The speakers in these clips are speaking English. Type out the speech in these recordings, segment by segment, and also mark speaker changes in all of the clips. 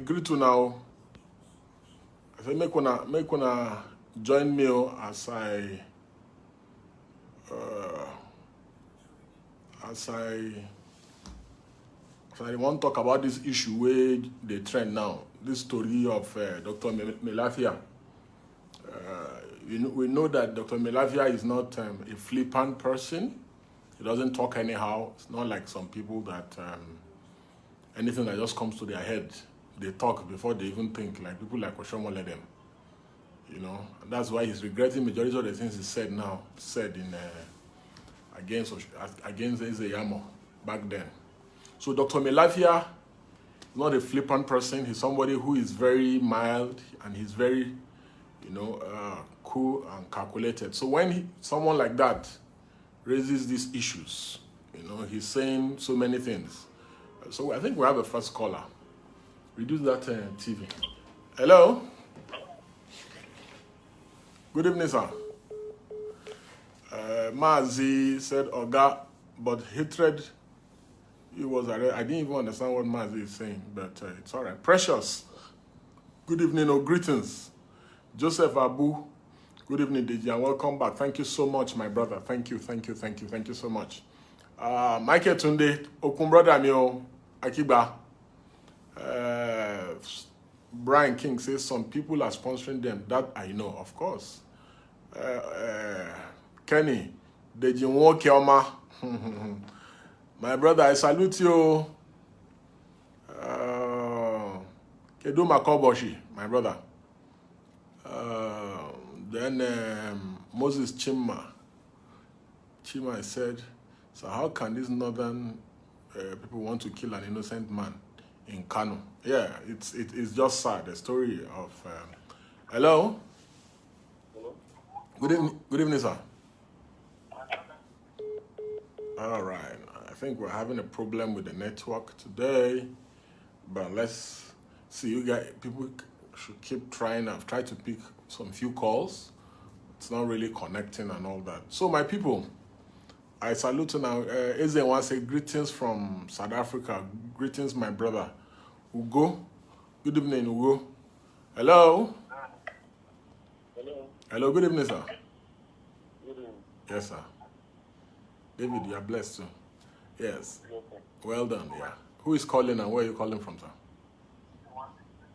Speaker 1: agree to now. I say make una join me as I want to talk about this issue where they trend now. This story of Dr. Mailafia. We know that Dr. Mailafia is not a flippant person. He doesn't talk anyhow. It's not like some people that anything that just comes to their head, they talk before they even think. Like people like Oshomole them. You know, and that's why he's regretting majority of the things he said in against Ezeyamo back then. So Dr. Mailafia is not a flippant person. He's somebody who is very mild and he's very, cool and calculated. So when someone like that raises these issues, he's saying so many things. So I think we have a first caller. Reduce that TV. Hello? Good evening, sir. Mazi said, Oga, but hatred, he was arrested. I didn't even understand what Mazi is saying, but it's all right. Precious, good evening or greetings. Joseph Abu, good evening, Deji, and welcome back. Thank you so much, my brother. Thank you so much. Michael Tunde, Okumbrother Mio, Akiba. Brian King says some people are sponsoring them. That I know, of course. Kenny, Deji Adeyanju, my brother, I salute you. Kaduna Koboshi, my brother. Then Moses Chima said, so how can these northern people want to kill an innocent man in Kano? Yeah, it's just sad. The story of hello.
Speaker 2: Hello.
Speaker 1: Good evening, sir. All right. I think we're having a problem with the network today, but let's see. You guys, people should keep trying. I've tried to pick some few calls. It's not really connecting and all that. So my people, I salute you now. Eze wants to say greetings from South Africa. Greetings, my brother. Ugo. Good evening, Ugo. Hello.
Speaker 2: Hello.
Speaker 1: Hello. Good evening, sir.
Speaker 2: Good evening.
Speaker 1: Yes, sir. David, you are blessed too. Yes.
Speaker 2: Okay.
Speaker 1: Well done. Yeah. Who is calling and where are you calling from, sir?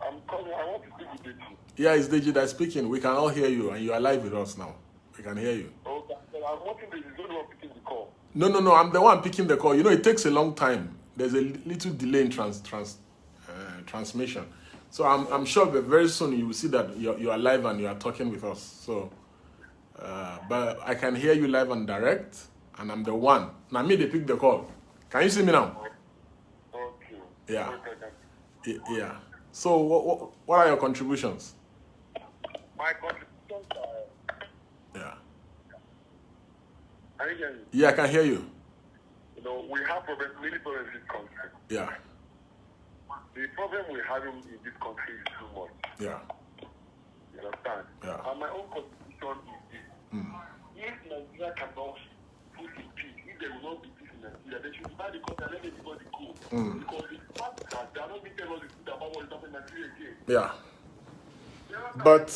Speaker 2: I'm calling. I want to speak with Deji.
Speaker 1: Yeah, it's Deji that's speaking. We can all hear you, and you are live with us now. We can hear you.
Speaker 2: Okay. I'm watching the one picking the call.
Speaker 1: No. I'm the one picking the call. It takes a long time. There's a little delay in transmission. So I'm sure that very soon you will see that you are live and you are talking with us. So, but I can hear you live and direct, and I'm the one. Now me, they pick the call. Can you see me now?
Speaker 2: Okay.
Speaker 1: Yeah.
Speaker 2: Okay.
Speaker 1: Yeah. So what are your contributions?
Speaker 2: My contributions are.
Speaker 1: Yeah.
Speaker 2: Can you hear me?
Speaker 1: Yeah, I can hear you.
Speaker 2: We have many problems in this country.
Speaker 1: Yeah.
Speaker 2: The problem we have in this country is too much.
Speaker 1: Yeah.
Speaker 2: You understand?
Speaker 1: Yeah.
Speaker 2: And my own contribution is this. If Nigeria cannot put in peace, if there will not be peace in Nigeria, they should divide the country and let everybody go. Because the fact that they are not being telling us the truth about what is happening in Nigeria again.
Speaker 1: Yeah.
Speaker 2: But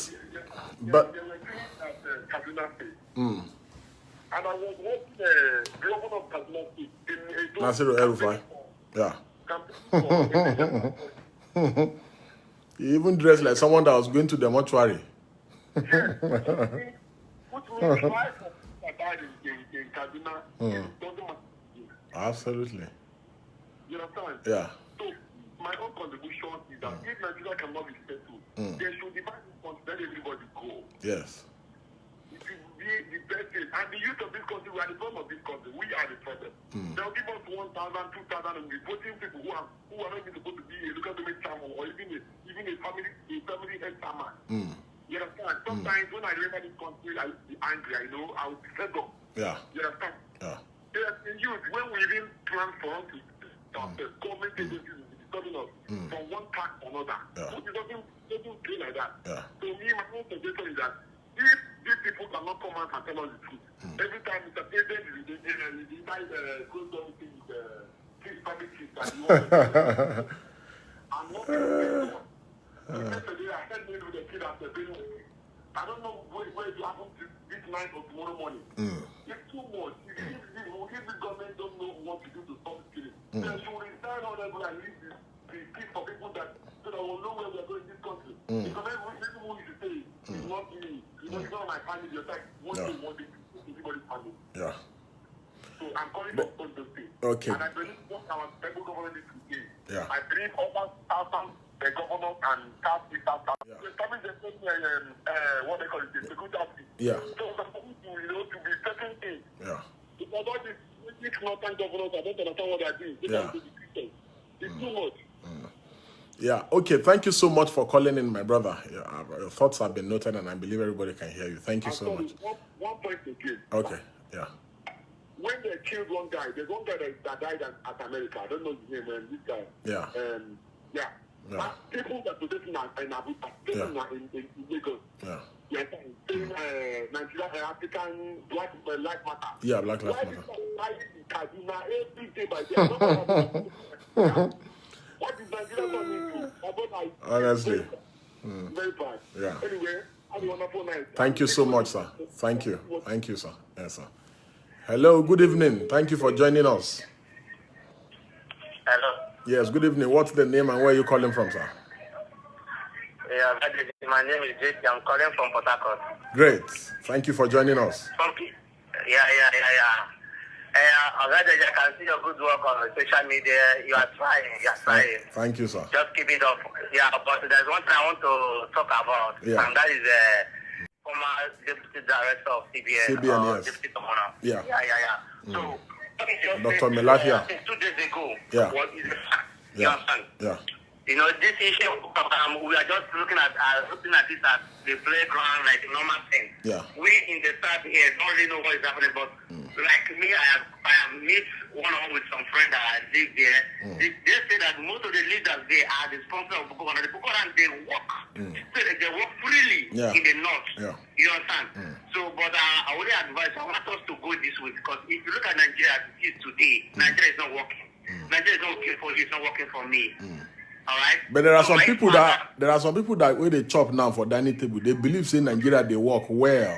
Speaker 2: they were doing at Kaduna State. And I was watching the governor of Kaduna State in a
Speaker 1: Nasiru El-Rufai. Yeah. He even dressed like someone that was going to the mortuary.
Speaker 2: Which means 5 that died in Kaduna doesn't matter.
Speaker 1: Absolutely.
Speaker 2: You understand?
Speaker 1: Yeah.
Speaker 2: So my own contribution is that if Nigeria cannot be settled, they should divide this country, let everybody go.
Speaker 1: Yes.
Speaker 2: It will be the best thing. And the youth of this country, we are the problem of this country. We are the problem. They'll give us 1,000, 2,000, and be voting people who are not even supposed to be a local government chairman or even a family head chairman. You understand? Sometimes when I remember this country, I will be angry. I will be fed up.
Speaker 1: Yeah.
Speaker 2: You understand?
Speaker 1: Yeah.
Speaker 2: In youth, when we even plan for us to government agencies will be disturbing us from one tax to another. Which doesn't play like that.
Speaker 1: Yeah.
Speaker 2: So me, my own suggestion is that if these people cannot come out and tell us the truth, every time Mr. President is goes on with his family chief that he wants to I'm not going to Yesterday, I sent me with the kid after being. I don't know where it happened this night or tomorrow morning. It's too much. If the government don't know what to do to stop this killing, then she will resign on and leave the peace for people that so that will know where we are going in this country. Because every people who is saying it's not me, it's not my family, you're like one day, everybody's family.
Speaker 1: Yeah.
Speaker 2: So I'm calling for those things.
Speaker 1: Okay.
Speaker 2: And I believe what our federal government is today.
Speaker 1: Yeah.
Speaker 2: I believe over thousands the governors and staff
Speaker 1: yeah.
Speaker 2: establish the what they call it, the security outfit.
Speaker 1: Yeah.
Speaker 2: So the people to be certain things.
Speaker 1: Yeah.
Speaker 2: Because all these northern governors, I don't understand what they are doing. They
Speaker 1: Yeah.
Speaker 2: It's too much.
Speaker 1: Yeah, okay. Thank you so much for calling in, my brother. Yeah, your thoughts have been noted, and I believe everybody can hear you. Thank you so much.
Speaker 2: One point again.
Speaker 1: Okay, yeah.
Speaker 2: When they killed one guy, there's one guy that died at America. I don't know his name, and this guy.
Speaker 1: Yeah.
Speaker 2: Yeah.
Speaker 1: Yeah.
Speaker 2: People that protect in Abuja, in Lagos.
Speaker 1: Yeah.
Speaker 2: Yes, in Nigeria, African Black Lives Matter.
Speaker 1: Yeah, Black Lives Matter.
Speaker 2: Kaduna every day by day. What is Nigeria coming to?
Speaker 1: Honestly.
Speaker 2: Very bad.
Speaker 1: Yeah.
Speaker 2: Anyway, have a wonderful night.
Speaker 1: Thank you so much, sir. Thank you. Thank you, sir. Yes, sir. Hello, good evening. Thank you for joining us.
Speaker 3: Hello.
Speaker 1: Yes, good evening. What's the name and where are you calling from, sir?
Speaker 3: Yeah, my name is Deji. I'm calling from Port Harcourt.
Speaker 1: Great. Thank you for joining us.
Speaker 3: Yeah. Already, I can see your good work on social media. You are trying.
Speaker 1: Thank you, sir.
Speaker 3: Just keep it up. Yeah, but there's one thing I want to talk about, and that is former deputy director of CBN,
Speaker 1: yes.
Speaker 3: Deputy Commander.
Speaker 1: Yeah.
Speaker 3: So,
Speaker 1: Dr. Mailafia.
Speaker 3: 2 days ago,
Speaker 1: Yeah.
Speaker 3: what is the fact? You
Speaker 1: Yeah.
Speaker 3: understand?
Speaker 1: Yeah.
Speaker 3: You know, this issue, we are just looking at this as the playground, like a normal thing.
Speaker 1: Yeah.
Speaker 3: We in the south here don't really know what is happening, but like me, I have met one-on-one with some friends that live there. They say that most of the leaders there are the sponsors of Boko Haram. The Boko Haram, they work. So they work freely in the north. Yeah. You understand? So, but I would advise, I want us to go this way, because if you look at Nigeria as it is today, Nigeria is not working. Nigeria is not working for you, it's not working for me. All right.
Speaker 1: But there are some people that when they chop now for dining table, they believe in Nigeria they work well.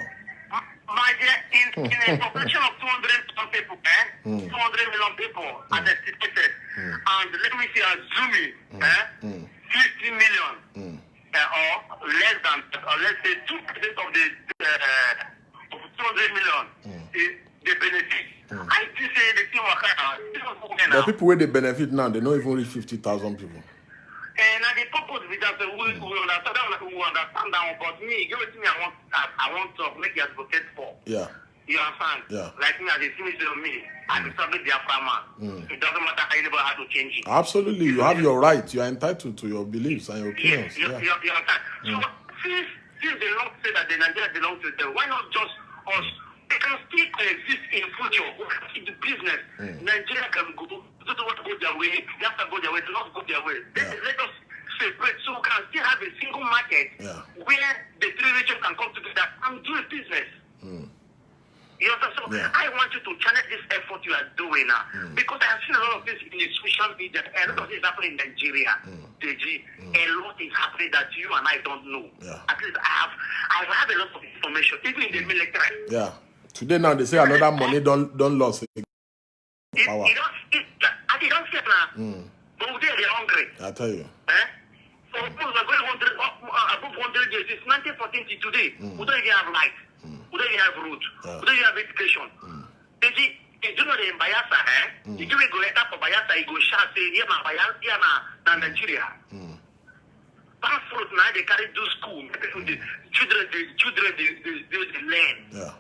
Speaker 3: My dear, in a population of 200 million people, 200 million people are estimated, and let me say, assuming 50 million or less than, or let's say 2% of the 200 million, they benefit. I just say the thing was
Speaker 1: the people where they benefit now, they don't even reach 50,000 people.
Speaker 3: And the purpose is that we understand that, but me, give it to me, I want to make you advocate for.
Speaker 1: Yeah.
Speaker 3: You understand?
Speaker 1: Yeah.
Speaker 3: Like me, as a finished of me, I will submit their farmer. It doesn't matter how anybody has to change it.
Speaker 1: Absolutely. You have your right. You are entitled to your beliefs and your opinions.
Speaker 3: You understand? So, since they don't say that the Nigeria belongs to them, why not just us? They can still exist in future. We can keep the business. Nigeria can go. They don't want to go their way. They have to go their way. Do not go their way. Let us separate so we can still have a single market where the three regions can come together and do a business. You understand? So I want you to channel this effort you are doing now, because I have seen a lot of things in the social media. A lot of things happening in Nigeria. Deji, a lot is happening that you and I don't know. At least I have a lot of information, even in the military.
Speaker 1: Yeah. Today now they say another money don't lose power.
Speaker 3: I don't say now. But they are hungry.
Speaker 1: I tell you.
Speaker 3: So people are going above 100 years. It's 1914 to today. We don't even have light. We don't even have road. We don't even have education. You do know the Bayelsa, you do go enter for Bayelsa, you go shout, say, yeah, na Bayelsa, yeah, na Nigeria. Passport now they carry to school. The children, they learn. Yeah.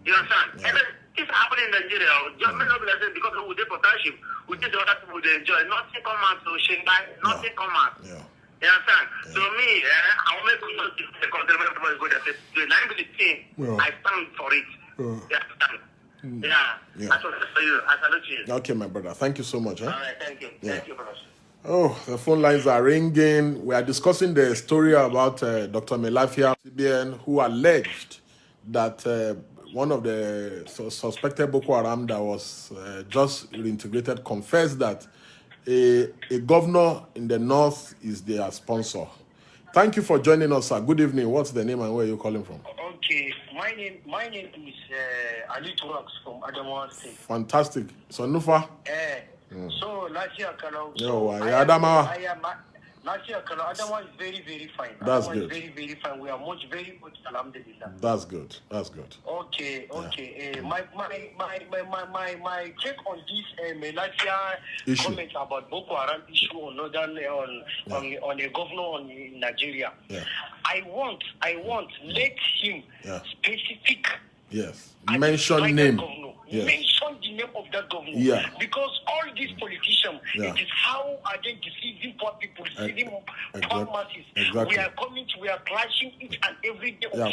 Speaker 3: You understand? And it's happening in Nigeria. Just because we did partnership, we did the other people they enjoy. Nothing come out to Shanghai, nothing come out. You understand? So me, I will make the conservative go there. The language thing, I stand for it. You understand? That's what I for you. I salute you.
Speaker 1: Okay, my brother. Thank you so much.
Speaker 3: All right, thank you. Thank you, brother.
Speaker 1: Oh, the phone lines are ringing. We are discussing the story about Dr. Mailafia, CBN, who alleged that one of the suspected Boko Haram that was just reintegrated confessed that a governor in the north is their sponsor. Thank you for joining us, sir. Good evening. What's the name and where are you calling from?
Speaker 4: Okay, my name is Ali Turax from Adamawa State.
Speaker 1: Fantastic. So Nufa.
Speaker 4: So last year, last year, Adamawa is very, very fine.
Speaker 1: That's
Speaker 4: Adamawa
Speaker 1: good.
Speaker 4: Is very, very fine. We are very good. Alhamdulillah.
Speaker 1: That's good. That's good.
Speaker 4: Okay. My take on this Mailafia comment about Boko Haram issue on on a governor in Nigeria.
Speaker 1: Yeah.
Speaker 4: I want let him specific.
Speaker 1: Yes. Mention name.
Speaker 4: Yes. Mention the name of that governor.
Speaker 1: Yeah.
Speaker 4: Because all these politicians, it is how are they deceiving poor people, deceiving poor masses.
Speaker 1: Exactly.
Speaker 4: We are clashing each and every day.
Speaker 1: We
Speaker 4: are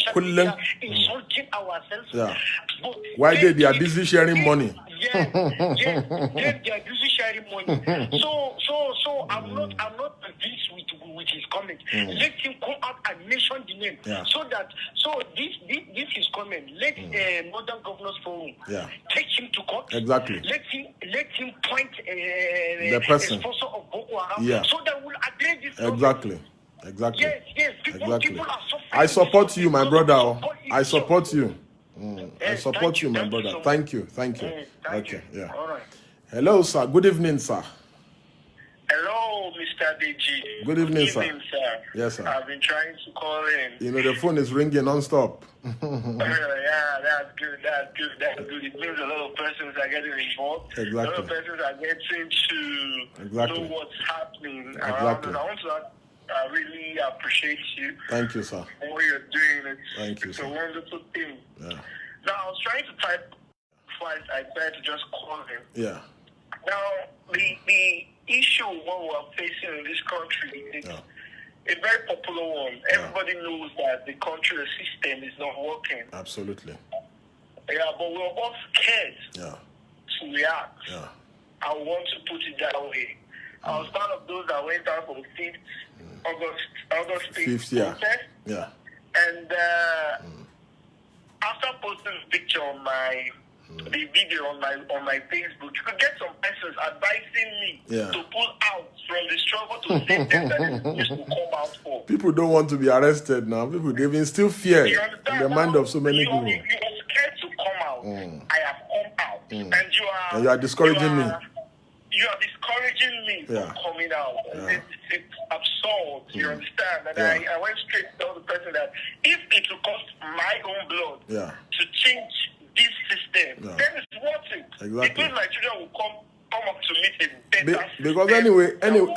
Speaker 4: insulting ourselves.
Speaker 1: Yeah.
Speaker 4: But
Speaker 1: why they are busy sharing money?
Speaker 4: Yes, they are busy sharing money. So I'm not convinced with his comment. Let him come out and mention the name.
Speaker 1: Yeah.
Speaker 4: So this is comment. Let Northern Governors Forum take him to court.
Speaker 1: Exactly.
Speaker 4: Let him point
Speaker 1: the person.
Speaker 4: a sponsor of Boko Haram.
Speaker 1: Yeah.
Speaker 4: So that we'll address this problem.
Speaker 1: Exactly.
Speaker 4: Yes. People are suffering.
Speaker 1: I support you, my brother. I support you. I
Speaker 4: Yes,
Speaker 1: support you, my brother.
Speaker 4: so much.
Speaker 1: Thank you.
Speaker 4: Thank you.
Speaker 1: Yeah.
Speaker 4: All right.
Speaker 1: Hello, sir. Good evening, sir.
Speaker 3: Hello, Mr. Deji.
Speaker 1: Good evening, sir.
Speaker 3: Sir.
Speaker 1: Yes, sir.
Speaker 3: I've been trying to call in.
Speaker 1: You know, the phone is ringing non-stop.
Speaker 3: Yeah, that's good. It means a lot of persons are getting involved.
Speaker 1: Exactly.
Speaker 3: A lot of persons are getting to know what's happening around us. I want to I really appreciate you.
Speaker 1: Thank you, sir.
Speaker 3: For what you're doing. It's
Speaker 1: sir.
Speaker 3: a wonderful thing.
Speaker 1: Yeah.
Speaker 3: Now, I was trying to type before I tried to just call him.
Speaker 1: Yeah.
Speaker 3: Now, the issue what we're facing in this country is a very popular one. Everybody knows that the country system is not working.
Speaker 1: Absolutely.
Speaker 3: Yeah, but we're all scared to react.
Speaker 1: Yeah.
Speaker 3: I want to put it that way. I was part of those that went out for the 5th August 5th protest.
Speaker 1: Yeah.
Speaker 3: And after posting the picture on the video on my Facebook, you could get some persons advising me to pull out from the struggle to save them that they used to come out for.
Speaker 1: People don't want to be arrested now. They've instilled fear in the mind of so many people.
Speaker 3: You are scared to come out. I have come out. And
Speaker 1: you are discouraging me.
Speaker 3: You are discouraging me from coming out. It's absurd. You understand? And I went straight to tell the person that if it will cost my own blood to change this system, then it's worth it.
Speaker 1: Exactly.
Speaker 3: Because my children will come up to meet a better
Speaker 1: because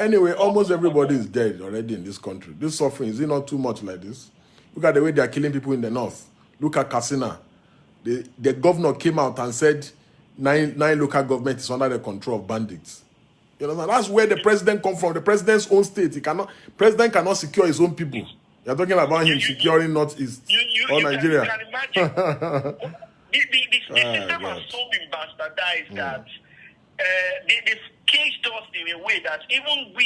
Speaker 1: anyway, almost everybody is dead already in this country. This suffering, is it not too much like this? Look at the way they are killing people in the north. Look at Kaduna. The governor came out and said nine local government is under the control of bandits. You know, that's where the president come from. The president's own state. President cannot secure his own people. You're talking about him securing Northeast or Nigeria.
Speaker 3: You can imagine. The system has so been bastardized that they've caged us in a way that even we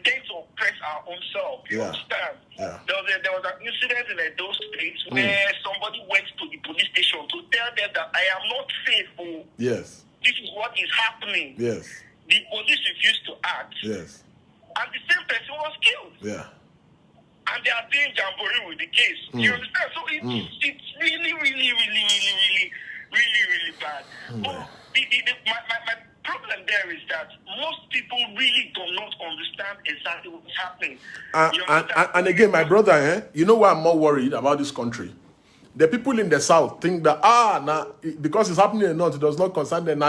Speaker 3: tend to oppress our own self. You understand?
Speaker 1: Yeah.
Speaker 3: There was an incident in those states where somebody went to the police station to tell them that I am not safe.
Speaker 1: Yes.
Speaker 3: This is what is happening.
Speaker 1: Yes.
Speaker 3: The police refused to act.
Speaker 1: Yes.
Speaker 3: And the same person was killed.
Speaker 1: Yeah.
Speaker 3: And they are doing jamboree with the case. You understand? So it's really bad. But my problem there is that most people really do not understand exactly what's happening.
Speaker 1: And again, my brother, you know why I'm more worried about this country? The people in the south think that because it's happening in the north, it does not concern them.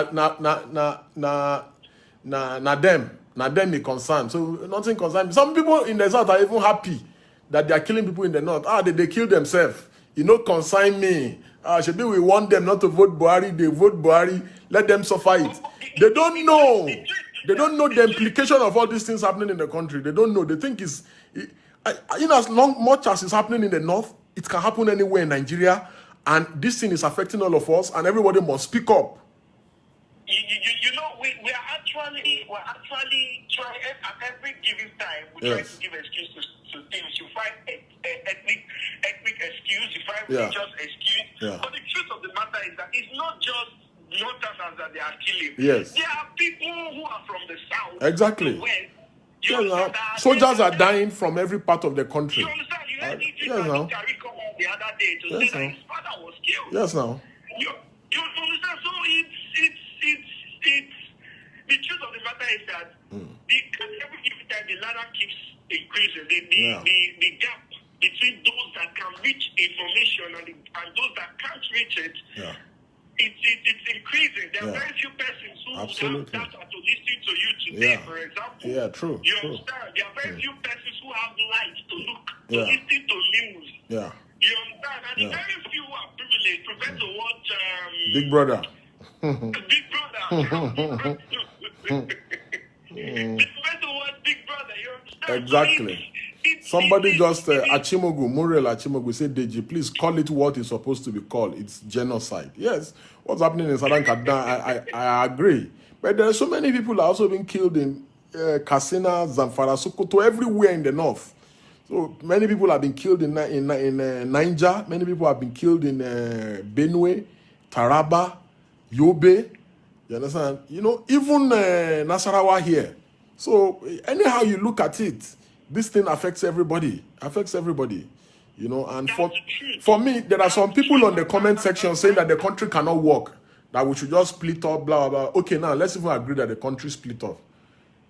Speaker 1: Them is concerned. So nothing concerns me. Some people in the south are even happy that they are killing people in the north. They kill themselves. You know, consign me. Should we want them not to vote Buhari? They vote Buhari. Let them suffer it. They don't know. They don't know the implication of all these things happening in the country. They don't know. They think as much as it's happening in the north, it can happen anywhere in Nigeria. And this thing is affecting all of us. And everybody must speak up.
Speaker 3: You know, we're actually trying at every given time. We try to give excuses to things. You find ethnic excuse, you find religious excuse. But the truth of the matter is that it's not just Northerners that they are killing.
Speaker 1: Yes.
Speaker 3: There are people who are from the south,
Speaker 1: exactly,
Speaker 3: the west,
Speaker 1: Yes, now. Soldiers are dying from every part of the country.
Speaker 4: You understand? You heard
Speaker 1: Yes,
Speaker 4: Idris
Speaker 1: now.
Speaker 4: Abdul come on the other day to say that his father was killed.
Speaker 1: Yes, now.
Speaker 4: You understand? So it's the truth of the matter is that every time the ladder keeps increasing, the gap between those that can reach information and those that can't reach it, it's increasing. There are very few persons who have data to listen to you today, for example.
Speaker 1: Yeah, true.
Speaker 4: You understand? There are very few persons who have light to look, to listen to news.
Speaker 1: Yeah.
Speaker 4: You understand? And very few are privileged, prepared to watch
Speaker 1: Big Brother.
Speaker 4: Big Brother. Prepared to watch Big Brother. You understand?
Speaker 1: Exactly. Somebody just Achimogu, Muriel Achimogu said, Deji, please call it what it's supposed to be called. It's genocide. Yes, what's happening in Southern Kaduna, I agree. But there are so many people also being killed in Katsina, Zamfara, Sokoto, everywhere in the north. So many people have been killed in Niger. Many people have been killed in Benue, Taraba, Yobe. You understand? You know, even Nasarawa here. So anyhow you look at it, this thing affects everybody. You know, and for me, there are some people on the comment section saying that the country cannot work, that we should just split up, blah, blah, blah. Okay, now let's even agree that the country split off.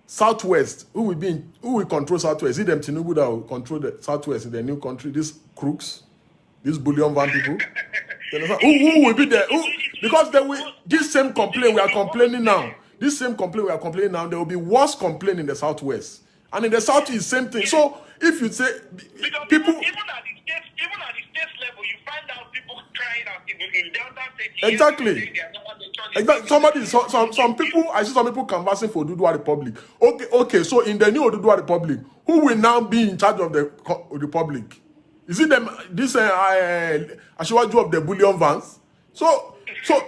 Speaker 1: Southwest, who will control Southwest? Is it them Tinubu that will control the Southwest in the new country? These crooks, these bullion van people. You know, who will be there? Because this same complaint we are complaining now. There will be worse complaint in the Southwest, and in the Southeast, same thing. So if you say people,
Speaker 4: even at the state level, you find out people crying out in Delta State.
Speaker 1: Exactly. Some people, I see some people canvassing for Oduduwa Republic. Okay. So in the new Oduduwa Republic, who will now be in charge of the republic? Is it them? This Ashiwaju of the bullion vans? So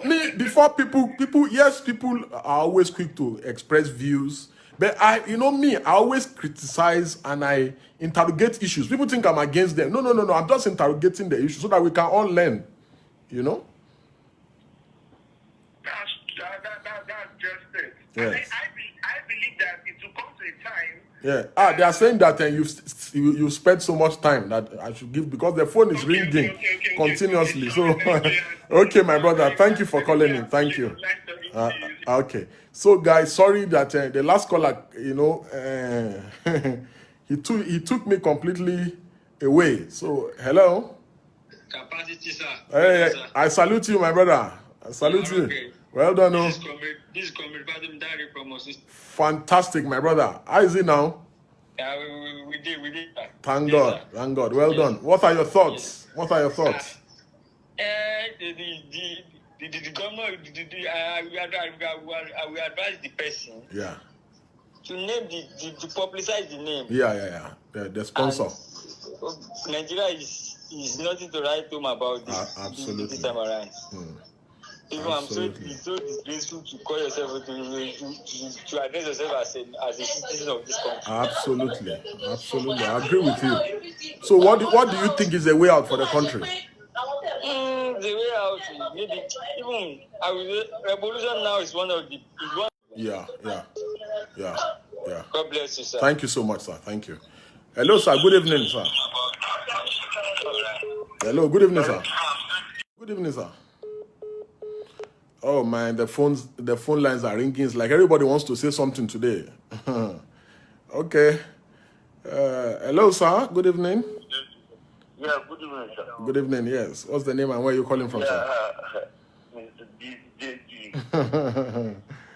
Speaker 1: me, before people, yes, people are always quick to express views. But I always criticize and I interrogate issues. People think I'm against them. No. I'm just interrogating the issue so that we can all learn. You know?
Speaker 4: That's just it.
Speaker 1: Yes.
Speaker 4: I believe that it will come to a time.
Speaker 1: Yeah. They are saying that you spent so much time that I should give because the phone is ringing continuously. So, okay, my brother, thank you for calling in. Thank you. Okay. So, guys, sorry that the last caller, he took me completely away. So, hello.
Speaker 5: Capacity, sir.
Speaker 1: Hey, I salute you, my brother. I salute you.
Speaker 5: Okay.
Speaker 1: Well done, no?
Speaker 5: This is Comrade Badam Dari from Osis.
Speaker 1: Fantastic, my brother. How is it now?
Speaker 5: Yeah, we did.
Speaker 1: Thank God. Well done. What are your thoughts?
Speaker 5: The governor, we advise the person.
Speaker 1: Yeah.
Speaker 5: To name to publicize the name.
Speaker 1: Yeah. The sponsor.
Speaker 5: And Nigeria is nothing to write home about this time around. Even I'm so disgraceful to call yourself to address yourself as a citizen of this country.
Speaker 1: Absolutely. I agree with you. So what do you think is the way out for the country?
Speaker 5: The way out, maybe even revolution now is one of the.
Speaker 1: Yeah.
Speaker 5: God bless you, sir.
Speaker 1: Thank you so much, sir. Thank you. Hello, sir. Good evening, sir. Hello. Good evening, sir. Good evening, sir. Oh man, the phone lines are ringing. It's like everybody wants to say something today. Okay. Hello, sir. Good evening.
Speaker 2: Yeah, good evening, sir.
Speaker 1: Good evening. Yes. What's the name and where are you calling from, sir?
Speaker 2: Mr. Deji.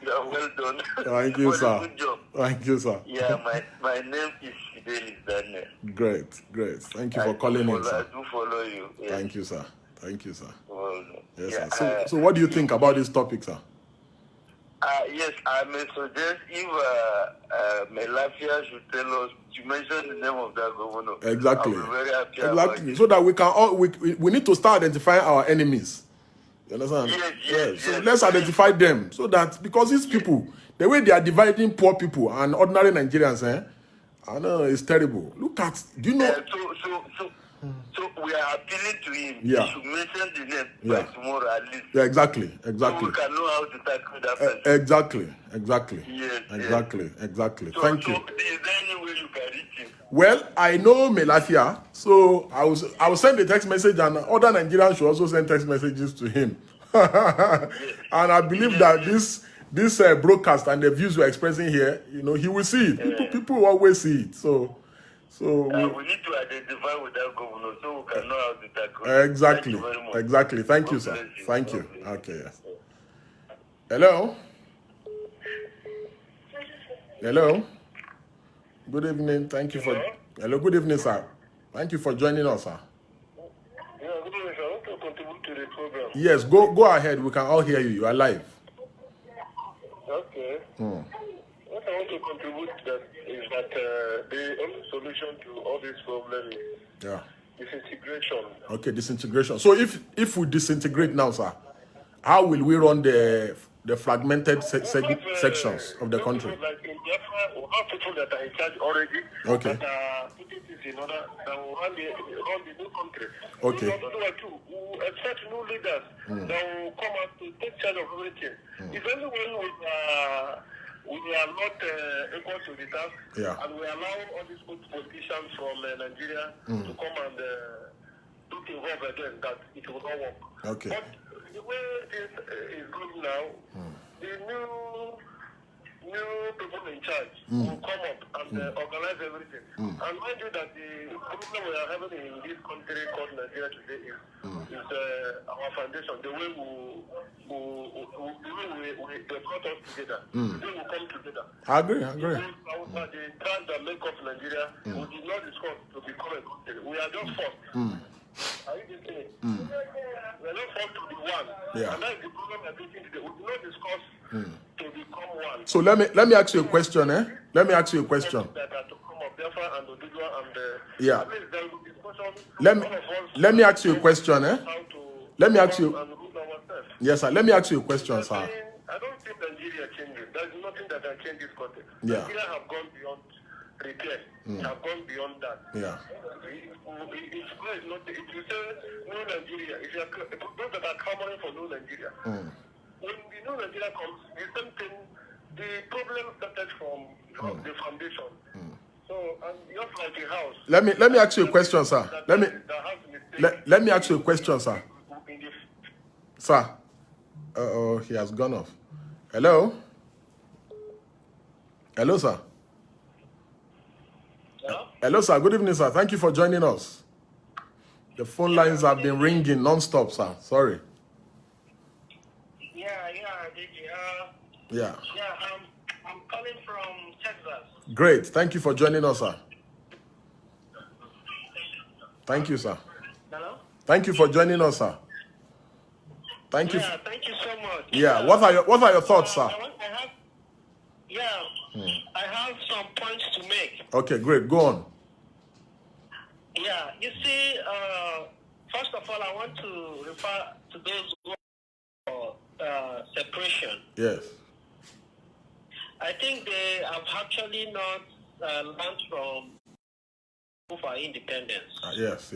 Speaker 2: Yeah, well done.
Speaker 1: Thank you, sir.
Speaker 2: Good job.
Speaker 1: Thank you, sir.
Speaker 2: Yeah, my name is Fidelis Daniel.
Speaker 1: Great. Thank you for calling in, sir.
Speaker 2: I do follow you. Yes.
Speaker 1: Thank you, sir.
Speaker 2: Well,
Speaker 1: Yes, sir. So what do you think about this topic, sir?
Speaker 2: Yes, I may suggest if Mailafia should tell us to mention the name of that governor.
Speaker 1: Exactly.
Speaker 2: I'll be very happy.
Speaker 1: Exactly. So that we can all we need to start identifying our enemies. You understand?
Speaker 2: Yes.
Speaker 1: So let's identify them so that because these people, the way they are dividing poor people and ordinary Nigerians, I know it's terrible. Look at, do you know?
Speaker 2: So we are appealing to him.
Speaker 1: Yeah.
Speaker 2: He should mention the name by tomorrow at least.
Speaker 1: Yeah, exactly.
Speaker 2: So we can know how to tackle that person.
Speaker 1: Exactly.
Speaker 2: Yes.
Speaker 1: Exactly.
Speaker 2: So,
Speaker 1: Thank you.
Speaker 2: Is there any
Speaker 1: Well, I know Mailafia, so I will send a text message, and other Nigerians should also send text messages to him. And I believe that this broadcast and the views we're expressing here, he will see it. People always see it. So
Speaker 2: we need to identify with that governor so we can know how to tackle it.
Speaker 1: Exactly. Exactly. Thank you, sir. Thank you. Okay. Yes. Hello. Hello. Good evening. Thank you for. Hello. Good evening, sir. Thank you for joining us, sir.
Speaker 2: Yeah, good evening, sir. I want to contribute to the program.
Speaker 1: Yes. Go ahead. We can all hear you. You are live.
Speaker 2: Okay. What I want to contribute is that the only solution to all these problems is disintegration. Okay,
Speaker 1: disintegration. So if we disintegrate now, sir, how will we run the fragmented sections of the country?
Speaker 2: Like in Biafra, we have people that are in charge already.
Speaker 1: Okay.
Speaker 2: That are putting this in order that will run the new country.
Speaker 1: Okay.
Speaker 2: We will expect new leaders that will come out to take charge of everything. It's only when we are not equal to the task, and we allow all these good politicians from Nigeria to come and get involved again that it will not work.
Speaker 1: Okay.
Speaker 2: But the way this is going now, the new people in charge will come up and organize everything. And mind you that the problem we are having in this country called Nigeria today is our foundation, the way we brought us together, the way we come together.
Speaker 1: I agree.
Speaker 2: The brand that make up Nigeria, we did not discuss to become a country. We are just forced. Are you listening? We are not forced to be one.
Speaker 1: Yeah.
Speaker 2: And that is the problem we are facing today. We do not discuss to become one.
Speaker 1: So let me ask you a question, Let me ask you a question. Yeah. Let me ask you a question, Let me ask you. Yes, sir. Let me ask you a question, sir.
Speaker 2: I don't think Nigeria changes. There's nothing that can change this country.
Speaker 1: Yeah.
Speaker 2: Nigeria have gone beyond repair. Have gone beyond that.
Speaker 1: Yeah.
Speaker 2: It's not. If you say no Nigeria, if you are those that are clamoring for no Nigeria, when the no Nigeria comes, the same thing. The problem started from the foundation. So, and just like a house.
Speaker 1: Let me ask you a question, sir. Let me ask you a question, sir. Sir. Oh, he has gone off. Hello. Hello, sir. Hello, sir. Good evening, sir. Thank you for joining us. The phone lines have been ringing non-stop, sir. Sorry.
Speaker 4: Yeah, I'm calling from Texas.
Speaker 1: Great. Thank you for joining us, sir. Thank you, sir.
Speaker 4: Hello?
Speaker 1: Thank you for joining us, sir. Thank you.
Speaker 4: Yeah, thank you so much.
Speaker 1: Yeah. What are your thoughts, sir?
Speaker 4: I have some points to make.
Speaker 1: Okay, great. Go on.
Speaker 4: Yeah, you see, first of all, I want to refer to those who are separation.
Speaker 1: Yes.
Speaker 4: I think they have actually not learned from for independence.
Speaker 1: Yes.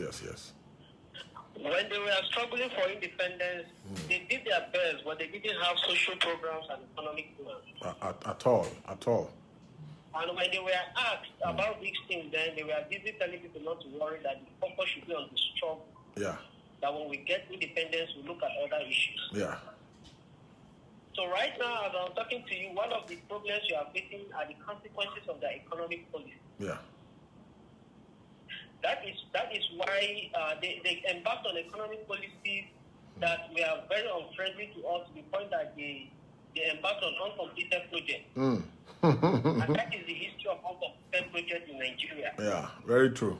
Speaker 4: When they were struggling for independence, they did their best, but they didn't have social programs and economic plans.
Speaker 1: At all.
Speaker 4: And when they were asked about these things, then they were busy telling people not to worry, that the focus should be on the struggle.
Speaker 1: Yeah.
Speaker 4: That when we get independence, we look at other issues.
Speaker 1: Yeah.
Speaker 4: So right now, as I'm talking to you, one of the problems you are facing are the consequences of the economic policy.
Speaker 1: Yeah.
Speaker 4: That is why they embarked on economic policies that were very unfriendly to us, to the point that they embarked on uncompleted projects. And that is the history of uncompleted projects in Nigeria.
Speaker 1: Yeah, very true.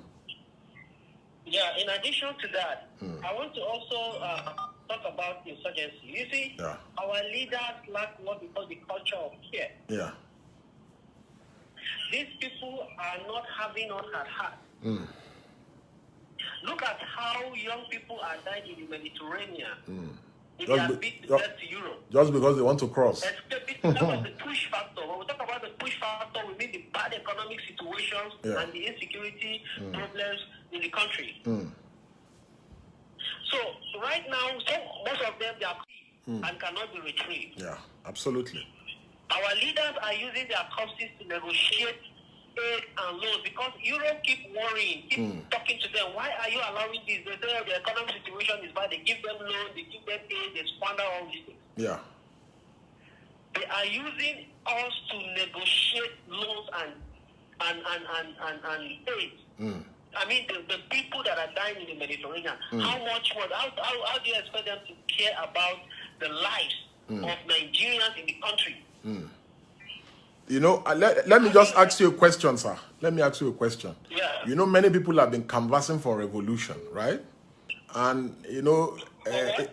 Speaker 4: Yeah, in addition to that, I want to also talk about insurgency. You see, our leaders lack what we call the culture of care.
Speaker 1: Yeah.
Speaker 4: These people are not having us at heart. Look at how young people are dying in the Mediterranean. They are beat to death to Europe.
Speaker 1: Just because they want to cross.
Speaker 4: That was the push factor. When we talk about the push factor, we mean the bad economic situations and the insecurity problems in the country. So right now, most of them, they are free and cannot be retrieved.
Speaker 1: Yeah, absolutely.
Speaker 4: Our leaders are using their corpses to negotiate
Speaker 3: aid and loans because Europe keep worrying, keep talking to them. Why are you allowing this? They say the economic situation is bad. They give them loans, they give them aid, they squander all these things.
Speaker 1: Yeah.
Speaker 3: They are using us to negotiate loans and aid. I mean, the people that are dying in the Mediterranean, how do you expect them to care about the lives of Nigerians in the country?
Speaker 1: You know, let me just ask you a question, sir. Let me ask you a question.
Speaker 3: Yeah.
Speaker 1: You know, many people have been canvassing for revolution, right? And, you know,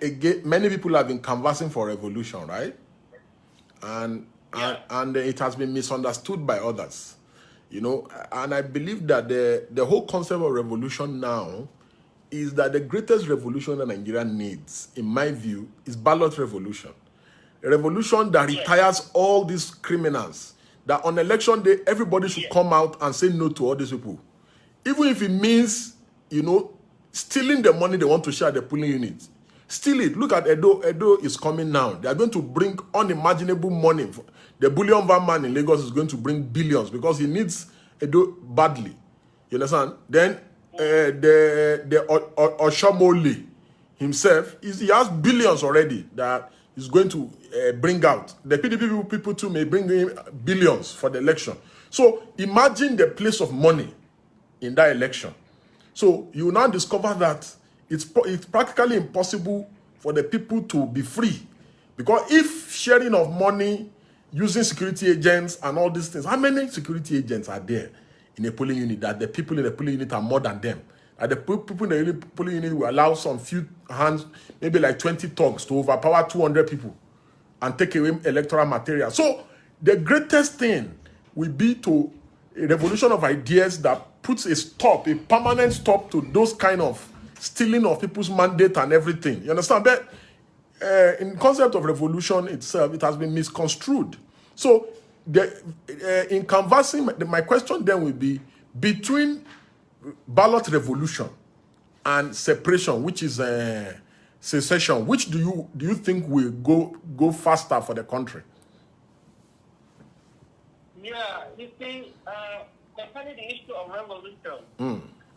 Speaker 1: again, many people have been canvassing for revolution, right? And it has been misunderstood by others. You know, and I believe that the whole concept of revolution now is that the greatest revolution that Nigeria needs, in my view, is ballot revolution. A revolution that retires all these criminals, that on election day, everybody should come out and say no to all these people. Even if it means, you know, stealing the money they want to share the polling units. Steal it. Look at Edo. Edo is coming now. They are going to bring unimaginable money. The bullion van man in Lagos is going to bring billions because he needs Edo badly. You understand? Then the Oshomole himself, he has billions already that he's going to bring out. The PDP people too may bring in billions for the election. So imagine the place of money in that election. So you now discover that it's practically impossible for the people to be free. Because if sharing of money, using security agents and all these things, how many security agents are there in a polling unit that the people in the polling unit are more than them? And the people in the polling unit will allow some few hands, maybe like 20 thugs, to overpower 200 people and take away electoral material. So the greatest thing will be to a revolution of ideas that puts a stop, a permanent stop to those kind of stealing of people's mandate and everything. You understand? But in the concept of revolution itself, it has been misconstrued. So in canvassing, my question then will be, between ballot revolution and separation, which is secession, which do you think will go faster for the country?
Speaker 3: Yeah, you see, concerning the issue of revolution,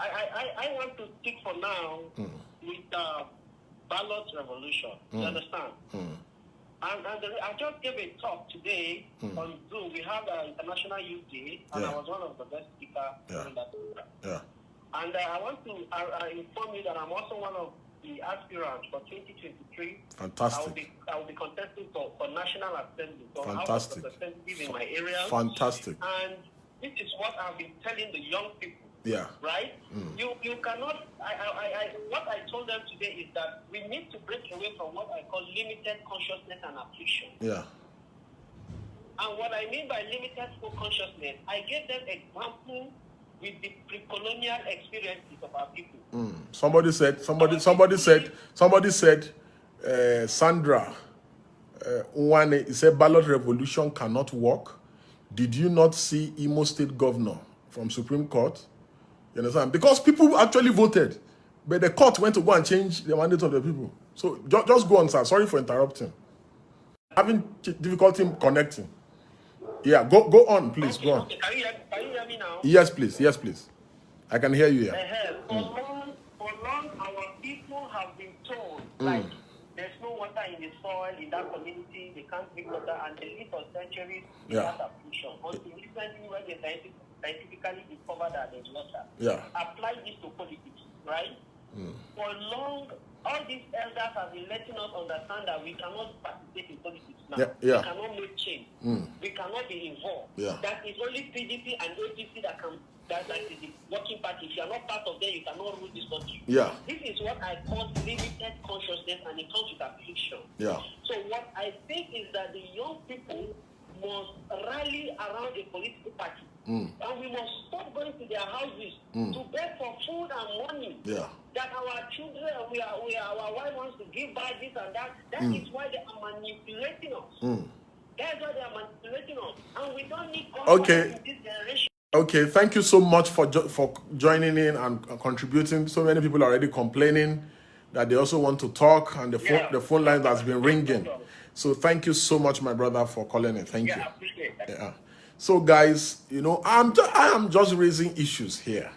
Speaker 3: I want to stick for now with ballot revolution. You understand? And I just gave a talk today on Zoom. We have an International Youth Day, and I was one of the best speakers in that program. Yeah. And I want to inform you that I'm also one of the aspirants for 2023.
Speaker 1: Fantastic.
Speaker 3: I will be contesting for National Assembly. So
Speaker 1: fantastic.
Speaker 3: I have representative in my area.
Speaker 1: Fantastic.
Speaker 3: And this is what I've been telling the young people.
Speaker 1: Yeah.
Speaker 3: Right? You cannot. What I told them today is that we need to break away from what I call limited consciousness and affliction.
Speaker 1: Yeah.
Speaker 3: And what I mean by limited consciousness, I gave them example with the pre-colonial experiences of our people. Somebody
Speaker 1: said, Sandra, he said ballot revolution cannot work. Did you not see Imo State governor from Supreme Court? You understand? Because people actually voted, but the court went to go and change the mandate of the people. So just go on, sir. Sorry for interrupting. Having difficulty connecting. Yeah, go on, please.
Speaker 3: Okay,
Speaker 1: go on.
Speaker 3: Okay. Can you hear me now?
Speaker 1: Yes, please. Yes, please. I can hear you. Yeah.
Speaker 3: For long, our people have been told like there's no water in the soil in that community. They can't drink water, and they live for centuries without affliction. Until recently, when they scientifically discovered that there's water. Yeah. Apply this to politics, right? For long, all these elders have been letting us understand that we cannot participate in politics now. We cannot make change. We cannot be involved. That is only PDP and APC that is the working party. If you are not part of them, you cannot rule this country. This is what I call limited consciousness, and it comes with affliction. So what I think is that the young people must rally around a political party. And we must stop going to their houses to beg for food and money. That our children, our wife wants to give back this and that. That is why they are manipulating us. That's why they are manipulating us. And we don't need confidence in this generation.
Speaker 1: Okay, thank you so much for joining in and contributing. So many people are already complaining that they also want to talk, and the phone line has been ringing. So thank you so much, my brother, for calling in. Thank you.
Speaker 3: I appreciate that.
Speaker 1: So, guys, you know, I am just raising issues here.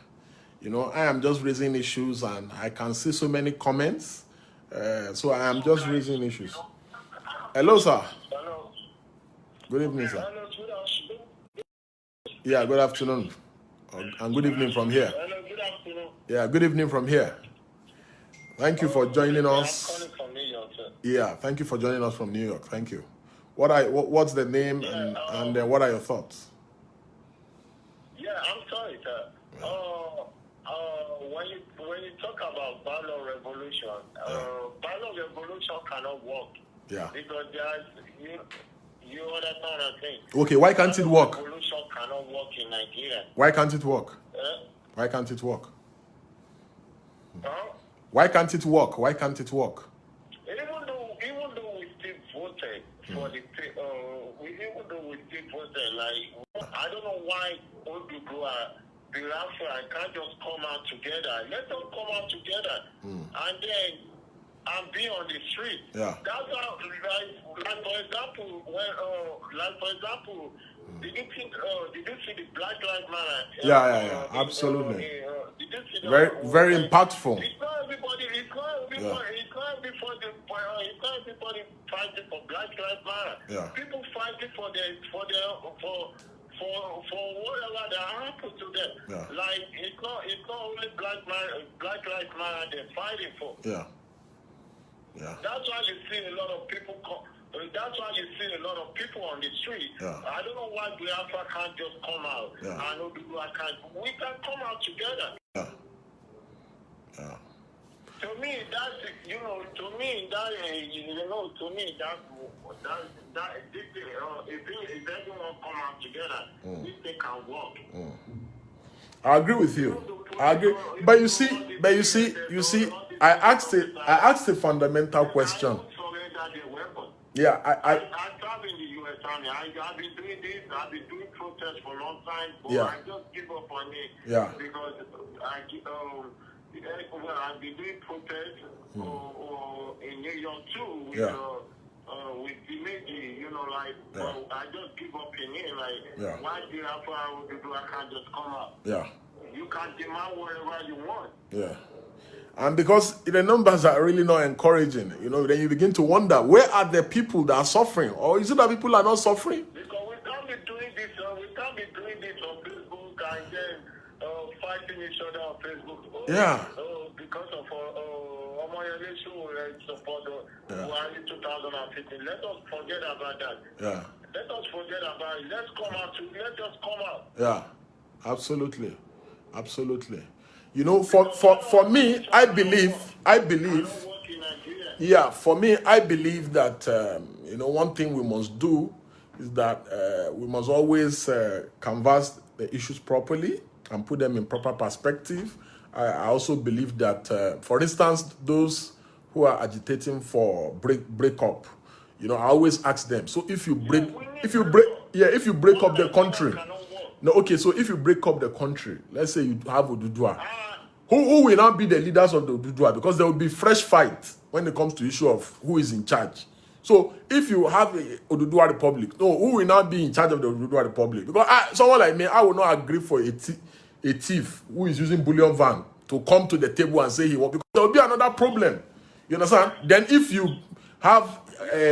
Speaker 1: You know, I am just raising issues, and I can see so many comments. So I am just raising issues. Hello, sir.
Speaker 2: Hello.
Speaker 1: Good evening, sir.
Speaker 2: Hello, good afternoon.
Speaker 1: Yeah, good afternoon. And good evening from here.
Speaker 2: Hello, good afternoon.
Speaker 1: Yeah, good evening from here. Thank you for joining us.
Speaker 2: I'm calling from New York, sir.
Speaker 1: Yeah, thank you for joining us from New York. Thank you. What's the name, and what are your thoughts?
Speaker 2: Yeah, I'm sorry, sir. When you talk about Ballot revolution, Ballot revolution cannot work.
Speaker 1: Yeah.
Speaker 2: Because you understand what I'm saying?
Speaker 1: Okay, why can't it work?
Speaker 2: Revolution cannot work in Nigeria.
Speaker 1: Why can't it work? Why can't it work?
Speaker 2: Huh?
Speaker 1: Why can't it work? Why can't it work?
Speaker 2: Even though we still voted for the even though we still voted, like, I don't know why Oduduwa, Biafra can't just come out together. Let them come out together and then be on the street.
Speaker 1: Yeah.
Speaker 2: That's how, like for example, did you see the Black Lives Matter?
Speaker 1: Yeah, absolutely.
Speaker 2: Did you see
Speaker 1: Very impactful.
Speaker 2: It's not everybody fighting for Black Lives Matter.
Speaker 1: Yeah.
Speaker 2: People fighting for whatever that happened to them.
Speaker 1: Yeah.
Speaker 2: Like it's not only Black Lives Matter they're fighting for.
Speaker 1: Yeah. Yeah.
Speaker 2: That's why you see a lot of people that's why you see a lot of people on the street.
Speaker 1: Yeah.
Speaker 2: I don't know why Biafra can't just come out.
Speaker 1: Yeah.
Speaker 2: I know we can come out together.
Speaker 1: Yeah. Yeah.
Speaker 2: To me, if everyone come out together, this thing can work.
Speaker 1: I agree with you. I agree. But you see, I asked a fundamental question. Yeah,
Speaker 2: I serve in the U.S. Army. I've been doing this. I've been doing protests for a long time, but
Speaker 1: yeah.
Speaker 2: I just give up on it.
Speaker 1: Yeah.
Speaker 2: Because I've been doing protests in New York too with the lady, you know, like, I just give up in it. Like, why do you have I can't just come up?
Speaker 1: Yeah.
Speaker 2: You can demand whatever you want.
Speaker 1: Yeah. And because the numbers are really not encouraging, you know, then you begin to wonder, where are the people that are suffering? Or is it that people are not suffering?
Speaker 2: Because we can't be doing this on Facebook and then fighting each other on Facebook.
Speaker 1: Yeah.
Speaker 2: Because of support 2015. Let us forget about that.
Speaker 1: Yeah.
Speaker 2: Let us forget about it. Let's just come out.
Speaker 1: Yeah. Absolutely. Absolutely. You know, for me, I believe. Yeah, for me, I believe that you know, one thing we must do is that we must always canvass the issues properly and put them in proper perspective. I also believe that, for instance, those who are agitating for breakup, you know, I always ask them. So if you break up the country. No, okay. So if you break up the country, let's say you have Oduduwa. Who will now be the leaders of the Oduduwa? Because there will be fresh fight when it comes to issue of who is in charge. So if you have a Oduduwa Republic, who will now be in charge of the Oduduwa Republic? Because someone like me, I will not agree for a thief who is using bullion van to come to the table and say he won't. Because there will be another problem. You understand? Then if you have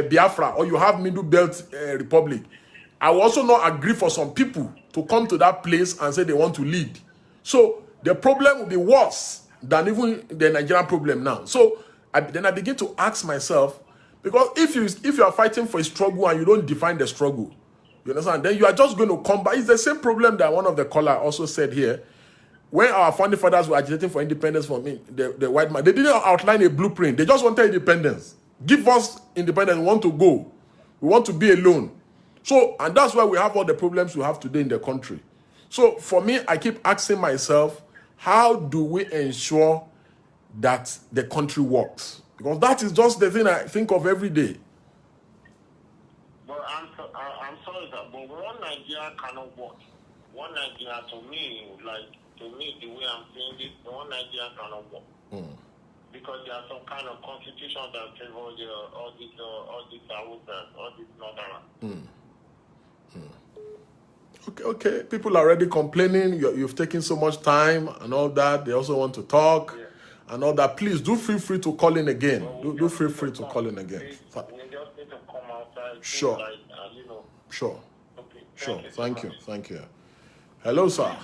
Speaker 1: Biafra or you have Middle Belt Republic, I will also not agree for some people to come to that place and say they want to lead. So the problem will be worse than even the Nigerian problem now. So then I begin to ask myself, because if you are fighting for a struggle and you don't define the struggle, you understand, then you are just going to come back. It's the same problem that one of the caller also said here. When our founding fathers were agitating for independence from the white man, they didn't outline a blueprint. They just wanted independence. Give us independence. We want to go. We want to be alone. So, and that's why we have all the problems we have today in the country. So, for me, I keep asking myself, how do we ensure that the country works? Because that is just the thing I think of every day.
Speaker 2: But I'm sorry, sir, but one Nigeria cannot work. One Nigeria, to me, the way I'm saying this, one Nigeria cannot work. Because there are some kind of constitution that favor all this Northern.
Speaker 1: Okay. People are already complaining. You've taken so much time and all that. They also want to talk and all that. Please do feel free to call in again. Do feel free to call in again.
Speaker 2: We just need to come outside.
Speaker 1: Sure. Sure.
Speaker 2: Okay.
Speaker 1: Sure. Thank you. Hello, sir.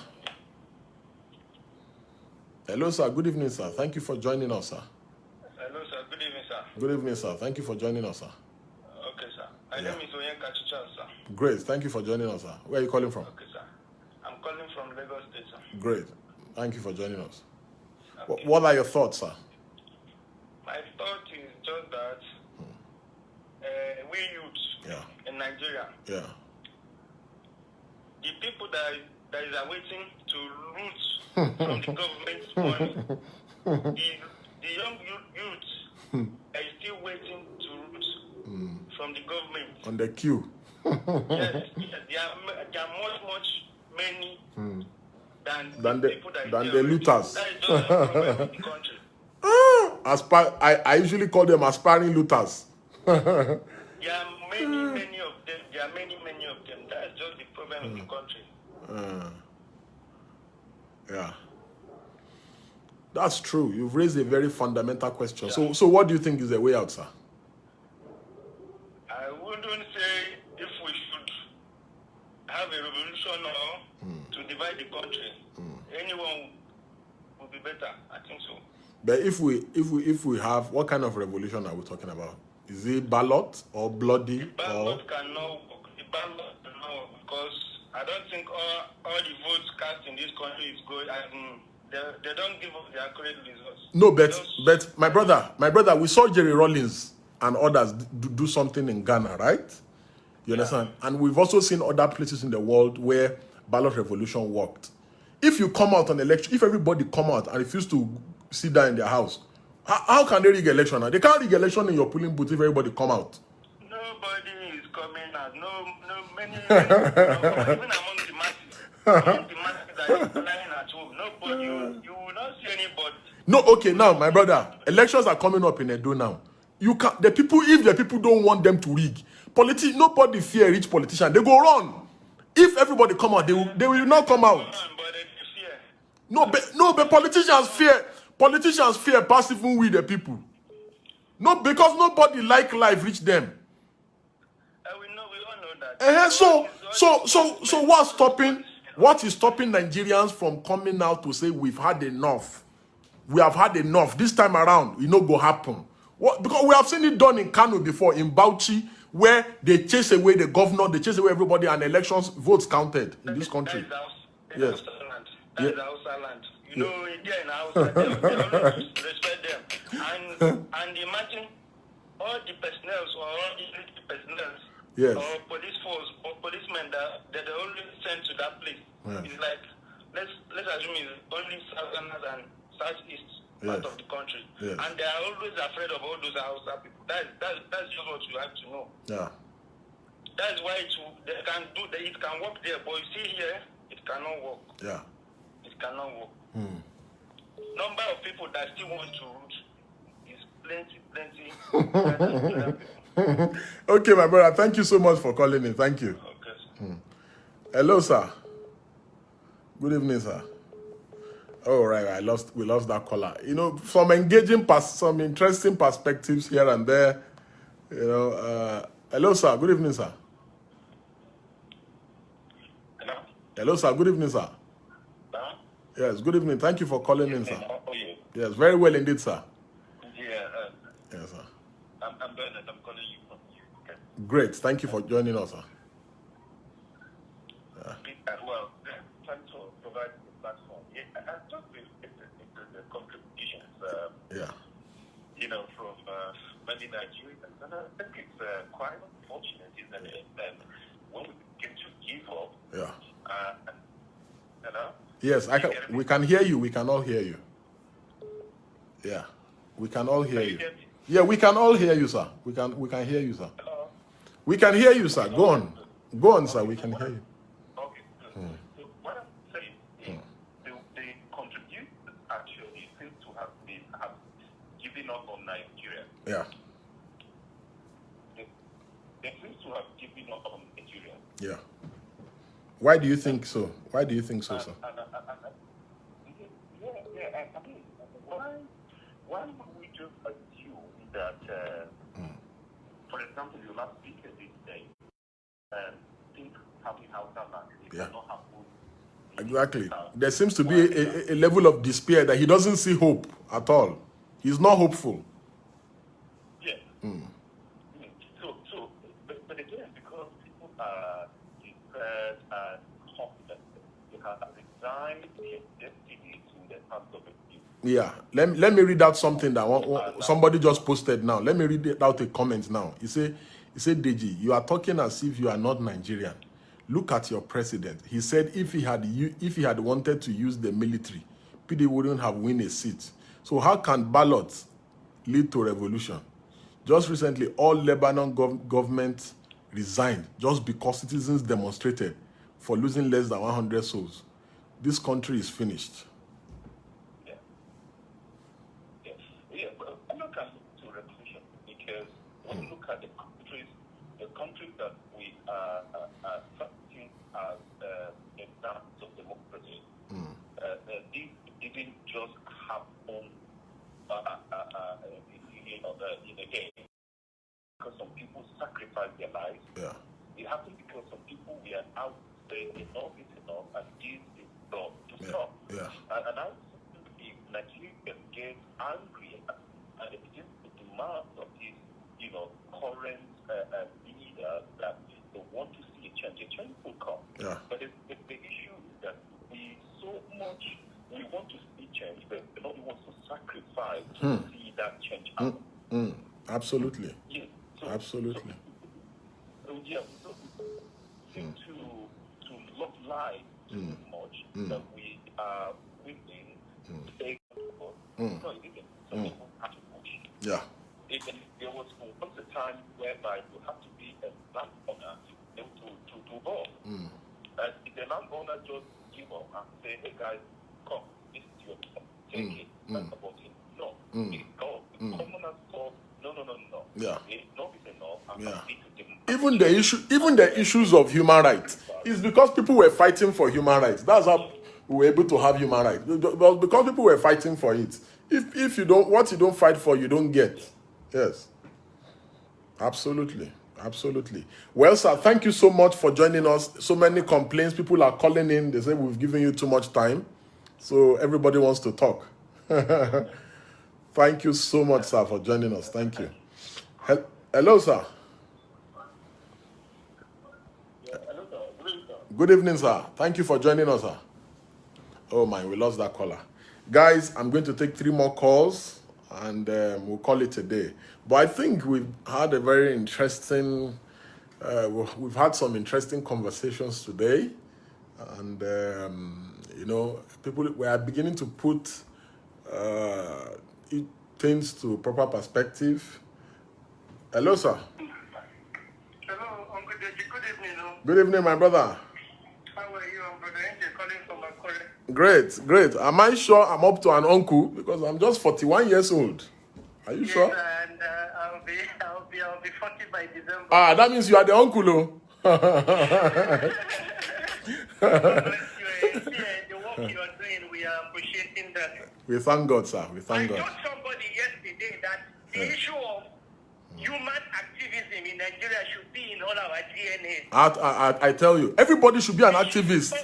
Speaker 1: Hello, sir. Good evening, sir. Thank you for joining us, sir.
Speaker 3: Hello, sir. Good evening, sir.
Speaker 1: Good evening, sir. Thank you for joining us, sir.
Speaker 3: Okay, sir. My name is Oyenka Chicha, sir.
Speaker 1: Great. Thank you for joining us, sir. Where are you calling from?
Speaker 3: Okay, sir. I'm calling from Lagos State, sir.
Speaker 1: Great. Thank you for joining us.
Speaker 3: Okay.
Speaker 1: What are your thoughts, sir?
Speaker 3: My thought is just that we youths in Nigeria, the people that is awaiting to root from the government's money, the young youths are still waiting to root from the government.
Speaker 1: On the queue.
Speaker 3: Yes, there are much many than the people that
Speaker 1: the looters.
Speaker 3: That is just a problem in the country.
Speaker 1: I usually call them aspiring looters.
Speaker 3: There are many of them. That is just the problem in the country.
Speaker 1: Yeah. That's true. You've raised a very fundamental question. Yeah. So what do you think is the way out, sir?
Speaker 3: I wouldn't say if we should have a revolution or to divide the country. Anyone would be better. I think so.
Speaker 1: But if we have, what kind of revolution are we talking about? Is it ballot or bloody?
Speaker 3: The ballot cannot work. The ballot cannot work because I don't think all the votes cast in this country is good. They don't give us the accurate results.
Speaker 1: No, but my brother, we saw Jerry Rawlings and others do something in Ghana, right? You understand? And we've also seen other places in the world where ballot revolution worked. If you come out on election, if everybody come out and refuse to sit down in their house, how can they rig election now? They can't rig election in your polling booth if everybody come out.
Speaker 3: Nobody is coming out. Many even among the masses. Among the masses that is lying at home. Nobody, you will not see anybody.
Speaker 1: No, okay, now, my brother, elections are coming up in Edo now. If the people don't want them to rig, nobody fear rich politician. They go run. If everybody come out, they will not come out. No, but politicians fear. Politicians fear pass even with the people. No, because nobody like life reach them.
Speaker 3: We all know that.
Speaker 1: So what is stopping Nigerians from coming out to say we've had enough? We have had enough. This time around, it no go happen. Because we have seen it done in Kano before, in Bauchi, where they chase away the governor, they chase away everybody, and elections votes counted in this country.
Speaker 3: That is the Hausa land. You know, India and Hausa, they always respect them. And imagine all the personnel or all the military personnel or police force or policemen that they always send to that place. Yeah. It's like, let's assume it's only southerners and southeast part of the country. Yes. And they are always afraid of all those Hausa people. That's just what you have to know. Yeah. That's why it can work there, but you see here, it cannot work. Yeah. It cannot work. Number of people that still want to root is plenty.
Speaker 1: Okay, my brother. Thank you so much for calling in. Thank you.
Speaker 3: Okay, sir.
Speaker 1: Hello, sir. Good evening, sir. Oh, right. We lost that caller. You know, some interesting perspectives here and there. You know, hello, sir. Good evening, sir.
Speaker 3: Hello.
Speaker 1: Hello, sir. Good evening, sir. Yes, good evening. Thank you for calling in, sir.
Speaker 3: How are you?
Speaker 1: Yes, very well indeed, sir.
Speaker 3: Yeah.
Speaker 1: Yes, sir.
Speaker 3: I'm Bernard. I'm calling you from you. Okay.
Speaker 1: Great. Thank you for joining us, sir.
Speaker 3: Well, trying to provide a platform. I've just been into the contributions, you know, from many Nigerians. And I think it's quite unfortunate, isn't it, that when we begin to give up, you know,
Speaker 1: yes, we can hear you. We can all hear you. Yeah, we can all hear you. Yeah, we can all hear you, sir. We can hear you, sir.
Speaker 3: Hello?
Speaker 1: We can hear you, sir. Go on, sir. We can hear you.
Speaker 3: Okay, good. So what I'm saying is the contributors actually seem to have given up on Nigeria.
Speaker 1: Yeah.
Speaker 3: They seem to have given up on Nigeria.
Speaker 1: Yeah. Why do you think so? Why do you think so, sir?
Speaker 2: Why would we just assume that, for example, you last speaker this day, think having house and land, they cannot have food.
Speaker 1: Exactly. There seems to be a level of despair that he doesn't see hope at all. He's not hopeful.
Speaker 2: Yes. But again, because people are depressed and confident, they have resigned their destiny to the hands of the people.
Speaker 1: Yeah. Let me read out something that somebody just posted now. Let me read out a comment now. He said, Deji, you are talking as if you are not Nigerian. Look at your president. He said if he had wanted to use the military, PD wouldn't have won a seat. So how can Ballot lead to revolution? Just recently, all Lebanon government resigned just because citizens demonstrated for losing less than 100 souls. This country is finished.
Speaker 2: Yeah, but I'm not going to revolution because when you look at the countries that we are accepting as examples of democracy, these didn't just happen in a day. Because some people sacrificed their lives.
Speaker 1: Yeah.
Speaker 2: It happened because some people were out saying enough is enough and this is done to stop.
Speaker 1: Yeah.
Speaker 2: And I think if Nigeria gets angry and it begins to demand of this, current leader that they want to see a change will come.
Speaker 1: Yeah.
Speaker 2: But the issue is that we want to see change, but nobody wants to sacrifice to see that change happen.
Speaker 1: Absolutely.
Speaker 2: Yeah.
Speaker 1: Absolutely.
Speaker 2: So seem to love life too much that we are willing to take on. No, it isn't. Some people have to push.
Speaker 1: Yeah.
Speaker 2: Even there was once a time whereby you have to be a landowner to do all. And if the landowner just give up and say, hey guys, come, this is your job, take it, that's about it. No, it's God. The commoners thought, no.
Speaker 1: Yeah.
Speaker 2: Enough is enough.
Speaker 1: Yeah. Even the issues of human rights is because people were fighting for human rights. That's how we were able to have human rights. Because people were fighting for it. If you don't, what you don't fight for, you don't get. Yes. Absolutely. Well, sir, thank you so much for joining us. So many complaints. People are calling in. They say we've given you too much time. So everybody wants to talk. Thank you so much, sir, for joining us. Thank you. Hello, sir. Good evening, sir. Thank you for joining us, sir. Oh, my, we lost that caller. Guys, I'm going to take 3 more calls, and we'll call it a day. But I think we've had a very interesting, we've had some interesting conversations today. And, people, we are beginning to put things to proper perspective. Hello, sir.
Speaker 4: Hello, Uncle Deji. Good evening.
Speaker 1: Good evening, my brother.
Speaker 4: How are you, Brother Angel, calling from Akure?
Speaker 1: Great. Am I sure I'm up to an uncle? Because I'm just 41 years old. Are you sure?
Speaker 4: And I'll be 40 by December.
Speaker 1: That means you are the uncle, oh.
Speaker 4: God bless you. The work you are doing, we are appreciating that.
Speaker 1: We thank God, sir. We thank God.
Speaker 4: I told somebody yesterday that the issue of human activism in Nigeria should be in all our DNA.
Speaker 1: I tell you, everybody should be an activist.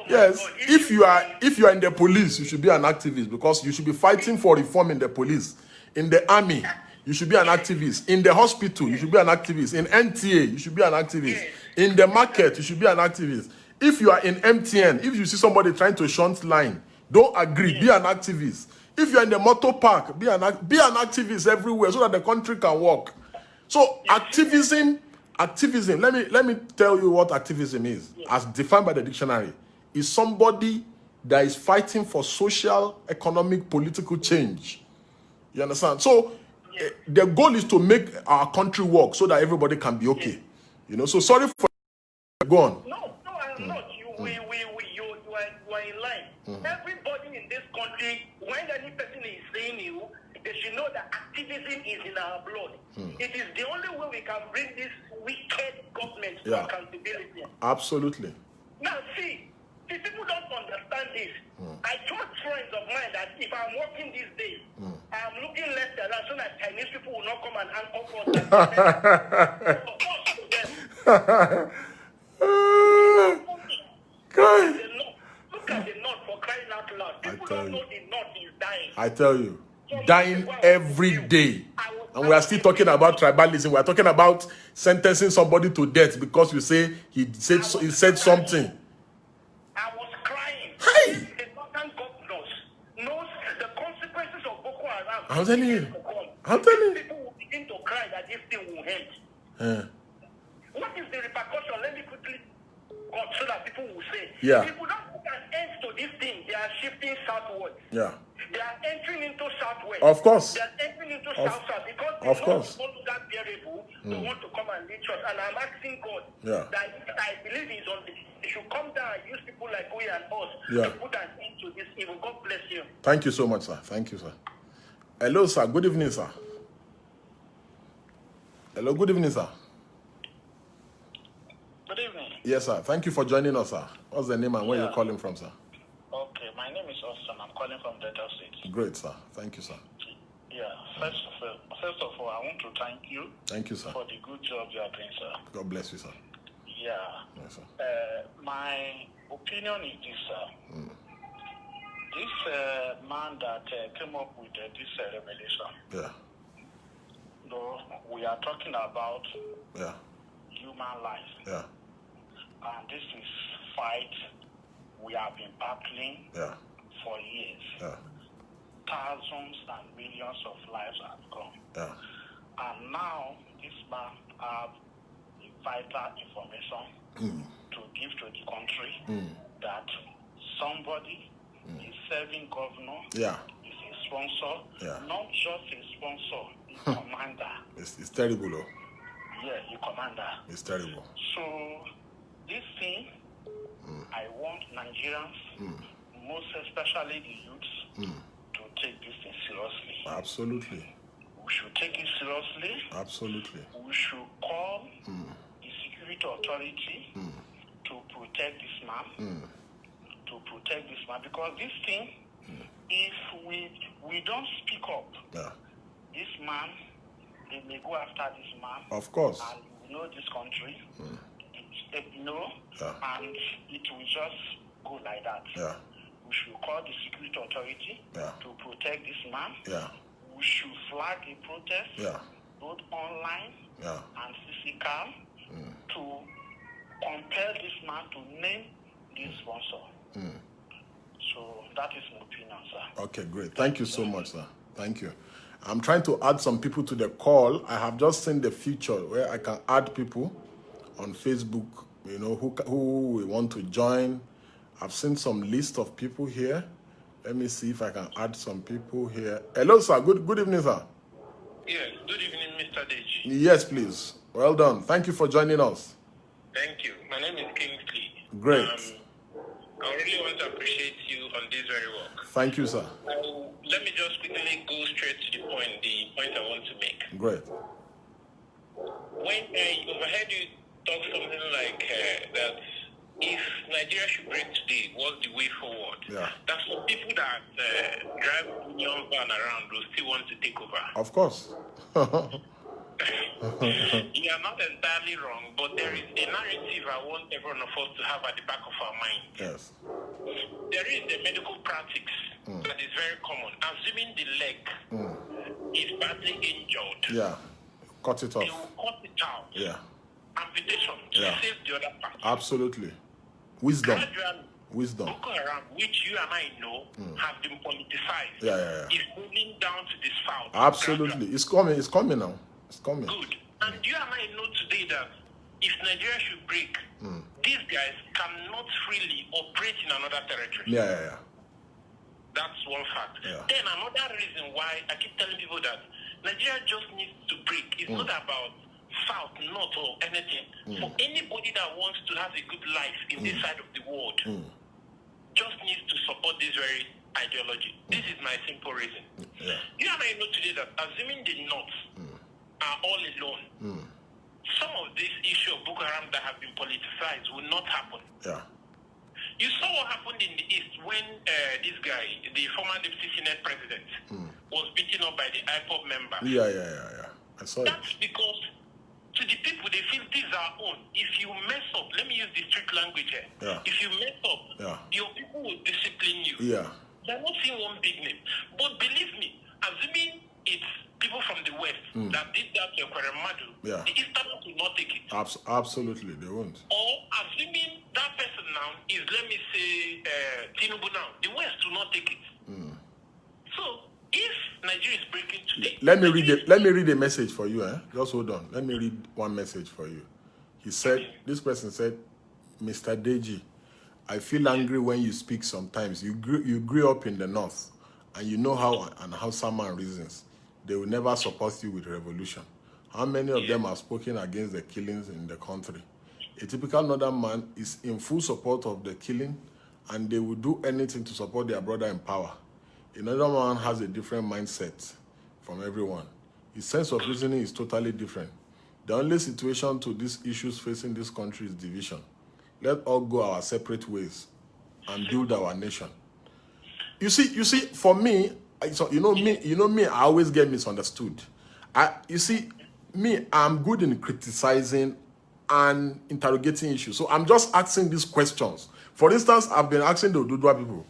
Speaker 1: Yes, if you are in the police, you should be an activist because you should be fighting for reform in the police. In the army, you should be an activist. In the hospital, you should be an activist. In NTA, you should be an activist. In the market, you should be an activist. If you are in MTN, if you see somebody trying to shunt line, don't agree, be an activist. If you're in the motor park, be an activist everywhere so that the country can work. So activism, let me tell you what activism is, as defined by the dictionary, is somebody that is fighting for social, economic, political change. You understand? So the goal is to make our country work so that everybody can be okay. So sorry for go on.
Speaker 4: No, I'm not. You are in line. Everybody in this country, when any person is saying you, they should know that activism is in our blood. It is the only way we can bring this wicked government to accountability.
Speaker 1: Absolutely.
Speaker 4: Now, see, the people don't understand this. I told friends of mine that if I'm working these days, I'm looking left and right so that Chinese people will not come and anchor for them. Look at the north for crying out loud. People don't know the north is dying.
Speaker 1: I tell you, dying every day. And we are still talking about tribalism. We are talking about sentencing somebody to death because you say he said something.
Speaker 4: I was crying.
Speaker 1: Hey!
Speaker 4: The northern governors knows the consequences of Boko Haram.
Speaker 1: I'm telling you.
Speaker 4: People will begin to cry that this thing will end. What is the repercussion? Let me quickly go so that people will say.
Speaker 1: Yeah.
Speaker 4: If we don't put an end to this thing, they are shifting southward.
Speaker 1: Yeah.
Speaker 4: They are entering into southwest.
Speaker 1: Of course.
Speaker 4: They are entering into south because they want that variable. They want to come and lead us. And I'm asking God that I believe He's on this. He should come down and use people like we and us to put an end to this evil. God bless you.
Speaker 1: Thank you so much, sir. Thank you, sir. Hello, sir. Good evening, sir. Hello, good evening, sir.
Speaker 6: Good evening.
Speaker 1: Yes, sir. Thank you for joining us, sir. What's the name and where you're calling from, sir?
Speaker 6: Okay, my name is Austin. I'm calling from Delta State.
Speaker 1: Great, sir. Thank you, sir.
Speaker 6: Yeah, first of all, I want to thank you.
Speaker 1: Thank you, sir.
Speaker 6: For the good job you are doing, sir.
Speaker 1: God bless you, sir.
Speaker 6: Yeah.
Speaker 1: Yes, sir.
Speaker 6: My opinion is this, sir. This man that came up with this revelation.
Speaker 1: Yeah.
Speaker 6: No, we are talking about human life.
Speaker 1: Yeah.
Speaker 6: And this is fight we have been battling for years.
Speaker 1: Yeah.
Speaker 6: Thousands and millions of lives have gone.
Speaker 1: Yeah.
Speaker 6: And now this man have vital information to give to the country that somebody is serving governor, is a sponsor, not just a sponsor, a commander.
Speaker 1: It's terrible, though.
Speaker 6: Yeah, a commander.
Speaker 1: It's terrible.
Speaker 6: So this thing, I want Nigerians, most especially the youths, to take this thing seriously.
Speaker 1: Absolutely.
Speaker 6: We should take it seriously.
Speaker 1: Absolutely.
Speaker 6: We should call the security authority to protect this man. Because this thing, if we don't speak up, this man, they may go after this man.
Speaker 1: Of course.
Speaker 6: And we know this country, and it will just go like that.
Speaker 1: Yeah.
Speaker 6: We should call the security authority to protect this man.
Speaker 1: Yeah.
Speaker 6: We should flag a protest, both online and physical, to compel this man to name this sponsor. So that is my opinion, sir.
Speaker 1: Okay, great. Thank you so much, sir. Thank you. I'm trying to add some people to the call. I have just seen the feature where I can add people on Facebook, you know, who we want to join. I've seen some list of people here. Let me see if I can add some people here. Hello, sir. Good evening, sir.
Speaker 7: Yes, good evening, Mr. Deji.
Speaker 1: Yes, please. Well done. Thank you for joining us.
Speaker 7: Thank you. My name is Kingsley.
Speaker 1: Great.
Speaker 7: I really want to appreciate you on this very work.
Speaker 1: Thank you, sir.
Speaker 7: Let me just quickly go straight to the point I want to make.
Speaker 1: Great.
Speaker 7: When I overheard you talk something like that, if Nigeria should break today, what's the way forward?
Speaker 1: Yeah.
Speaker 7: That's for people that drive young van around will still want to take over.
Speaker 1: Of course.
Speaker 7: You are not entirely wrong, but there is a narrative I want every one of us to have at the back of our mind.
Speaker 1: Yes.
Speaker 7: There is a medical practice that is very common. Assuming the leg is badly injured,
Speaker 1: cut it off.
Speaker 7: they will cut it out.
Speaker 1: Yeah.
Speaker 7: Amputation to save the other part.
Speaker 1: Absolutely. Wisdom. Wisdom.
Speaker 7: Boko Haram, which you and I know have been politicized, is moving down to this foul.
Speaker 1: Absolutely.
Speaker 7: Gradually.
Speaker 1: It's coming. It's coming now. It's coming.
Speaker 7: Good. And you and I know today that if Nigeria should break, these guys cannot freely operate in another territory.
Speaker 1: Yeah.
Speaker 7: That's one fact.
Speaker 1: Yeah.
Speaker 7: Then another reason why I keep telling people that Nigeria just needs to break. It's not about south, north, or anything. For anybody that wants to have a good life in this side of the world, just needs to support this very ideology. This is my simple reason.
Speaker 1: Yeah.
Speaker 7: You and I know today that assuming the north are all alone, some of this issue of Boko Haram that have been politicized will not happen.
Speaker 1: Yeah.
Speaker 7: You saw what happened in the East when this guy, the former Deputy Senate President, was beaten up by the IPOB member.
Speaker 1: Yeah. I saw
Speaker 7: That's because to the people, they feel these are our own. If you mess up, let me use the street language here.
Speaker 1: Yeah.
Speaker 7: If you mess up, your people will discipline you.
Speaker 1: Yeah.
Speaker 7: They're not seeing one big name. But believe me, assuming it's people from the West that did that to Kweremadu, the Easterners will not take it.
Speaker 1: Absolutely, they won't.
Speaker 7: Or assuming that person now is, let me say, Tinubu now, the West will not take it. So, if Nigeria is breaking today...
Speaker 1: Let me read a message for you. Just hold on. Let me read one message for you. He said, this person said, Mr. Deji, I feel angry when you speak sometimes. You grew up in the North, and you know how someone reasons. They will never support you with revolution. How many of them have spoken against the killings in the country? A typical northern man is in full support of the killing, and they will do anything to support their brother in power. Another man has a different mindset from everyone. His sense of reasoning is totally different. The only situation to these issues facing this country is division. Let all go our separate ways and build our nation. You see, for me, you know me, I always get misunderstood. I'm good in criticizing and interrogating issues. So I'm just asking these questions. For instance, I've been asking the Oduduwa people,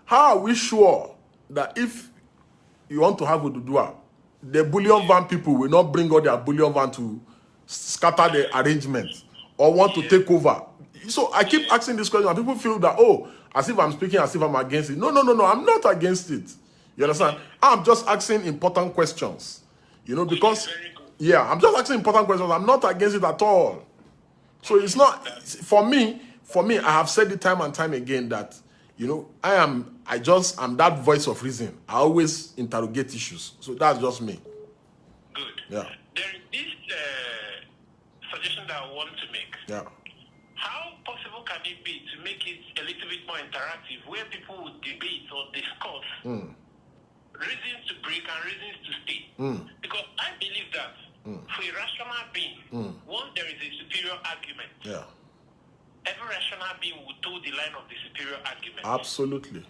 Speaker 1: how are we sure that if you want to have Oduduwa, the bullion van people will not bring all their bullion van to scatter the arrangement or want to take over? So I keep asking this question, and people feel that, as if I'm speaking as if I'm against it. No, I'm not against it. You understand? I'm just asking important questions. Because, I'm just asking important questions. I'm not against it at all. So it's not, for me, I have said it time and time again that, I'm that voice of reason. I always interrogate issues. So that's just me.
Speaker 7: Good.
Speaker 1: Yeah.
Speaker 7: There is this suggestion that I want to make.
Speaker 1: Yeah.
Speaker 7: How possible can it be to make it a little bit more interactive, where people would debate or discuss reasons to break and reasons to stay? Because I believe that for a rational being, once there is a superior argument, every rational being will toe the line of the superior argument.
Speaker 1: Absolutely.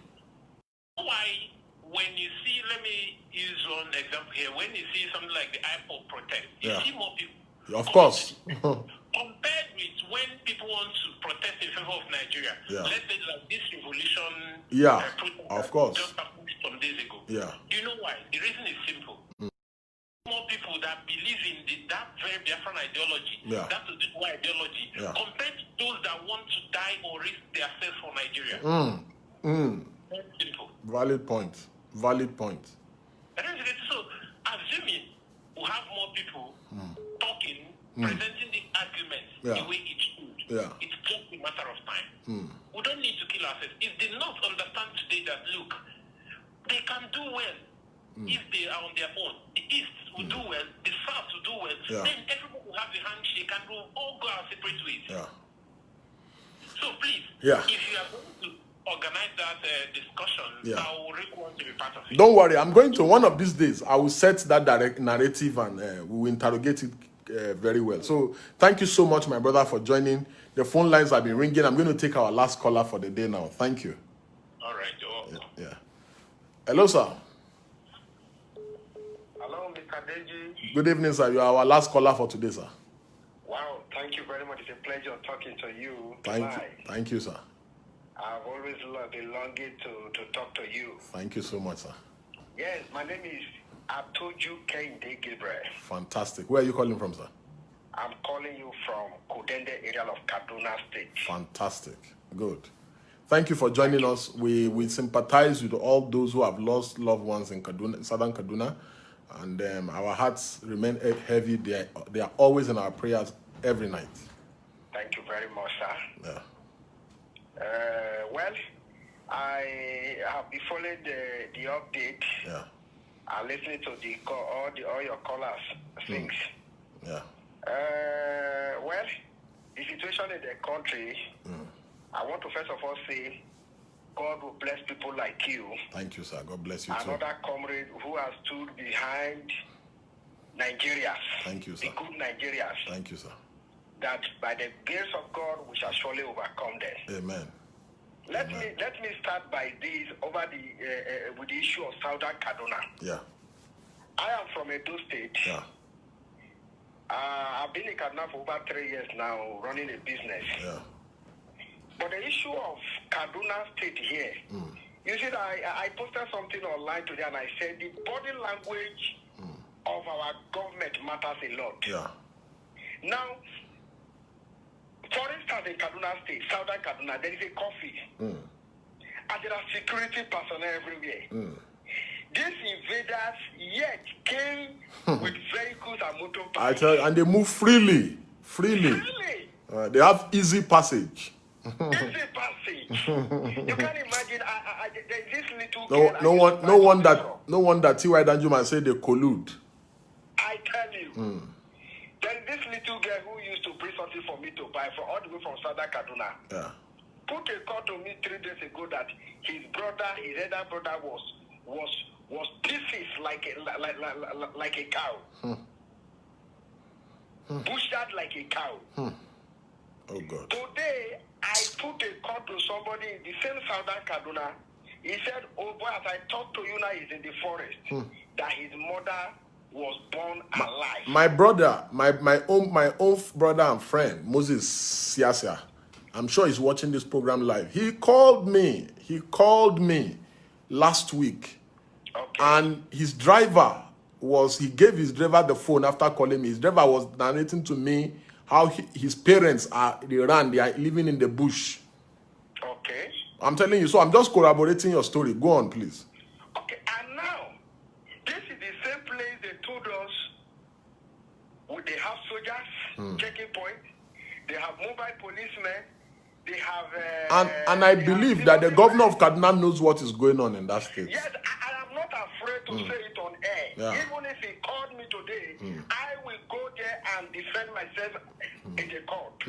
Speaker 7: Why, when you see, let me use one example here, when you see something like the IPOB protest, you see more people.
Speaker 1: Of course.
Speaker 7: Compared with when people want to protest in favor of Nigeria, let's say like this revolution protest
Speaker 1: of course.
Speaker 7: just happened some days ago.
Speaker 1: Yeah.
Speaker 7: Do you know why? The reason is simple. More people that believe in that very Biafran ideology, that Oduduwa ideology, compared to those that want to die or risk their self for Nigeria. Very simple.
Speaker 1: Valid point.
Speaker 7: So, assuming we have more people talking, presenting the argument the way it should, it's just a matter of time. We don't need to kill ourselves. If they not understand today that, look, they can do well if they are on their own. The East will do well, the South will do well, then everyone will have a handshake and we'll all go our separate ways. So please, if you are going to organize that discussion, I will really want to be part of it.
Speaker 1: Don't worry, I'm going to, one of these days, I will set that direct narrative and we will interrogate it very well. So thank you so much, my brother, for joining. The phone lines have been ringing. I'm going to take our last caller for the day now. Thank you.
Speaker 7: All right, you're welcome.
Speaker 1: Yeah. Hello, sir.
Speaker 2: Hello, Mr. Deji.
Speaker 1: Good evening, sir. You are our last caller for today, sir.
Speaker 2: Wow, thank you very much. It's a pleasure talking to you.
Speaker 1: Thank you, sir.
Speaker 2: I've always been longing to talk to you.
Speaker 1: Thank you so much, sir.
Speaker 2: Yes, my name is Atoju Kehinde Gabriel.
Speaker 1: Fantastic. Where are you calling from, sir?
Speaker 2: I'm calling you from Kudende area of Kaduna State.
Speaker 1: Fantastic. Good. Thank you for joining us. We sympathize with all those who have lost loved ones in Kaduna, southern Kaduna, and our hearts remain heavy. They are always in our prayers every night.
Speaker 2: Thank you very much, sir.
Speaker 1: Yeah.
Speaker 2: Well, I have been following the update.
Speaker 1: Yeah.
Speaker 2: I'm listening to all your callers things.
Speaker 1: Yeah.
Speaker 2: Well, the situation in the country, I want to first of all say, God will bless people like you.
Speaker 1: Thank you, sir. God bless you too.
Speaker 2: Another comrade who has stood behind Nigerians.
Speaker 1: Thank you, sir.
Speaker 2: The good Nigerians.
Speaker 1: Thank you, sir.
Speaker 2: That by the grace of God, we shall surely overcome them.
Speaker 1: Amen.
Speaker 2: Let me start by this over with the issue of Southern Kaduna.
Speaker 1: Yeah.
Speaker 2: I am from Edo State.
Speaker 1: Yeah.
Speaker 2: I've been in Kaduna for over 3 years now, running a business.
Speaker 1: Yeah.
Speaker 2: But the issue of Kaduna State here, you see, I posted something online today, and I said the body language of our government matters a lot.
Speaker 1: Yeah.
Speaker 2: Now, for instance, in Kaduna State, Southern Kaduna, there is a coffee. And there are security personnel everywhere. These invaders yet came with vehicles and motorbikes. I
Speaker 1: tell you, and they move freely. They have easy passage.
Speaker 2: Easy passage. You can imagine. There's this little girl.
Speaker 1: No one that Deji Adeyanju might say they collude.
Speaker 2: I tell you. There's this little girl who used to bring something for me to buy from all the way from Southern Kaduna.
Speaker 1: Yeah.
Speaker 2: Put a call to me 3 days ago that his elder brother was pieces like a cow. Butchered like a cow.
Speaker 1: Oh God.
Speaker 2: Today I put a call to somebody in the same Southern Kaduna. He said, "Oh boy, as I talk to you now, he's in the forest. That his mother was born alive."
Speaker 1: My brother, my own brother and friend, Moses Siasia, I'm sure he's watching this program live. He called me last week.
Speaker 2: Okay.
Speaker 1: And his driver he gave his driver the phone after calling me. His driver was narrating to me how his parents they are living in the bush.
Speaker 2: Okay.
Speaker 1: I'm telling you, so I'm just corroborating your story. Go on, please.
Speaker 2: Okay, and now, this is the same place they told us they have soldiers, checking point, they have mobile policemen, they have...
Speaker 1: and I believe that the governor of Kaduna knows what is going on in that state.
Speaker 2: Yes, I am not afraid to say it on air.
Speaker 1: Yeah.
Speaker 2: Even if he called me today, I will go there and defend myself in the court.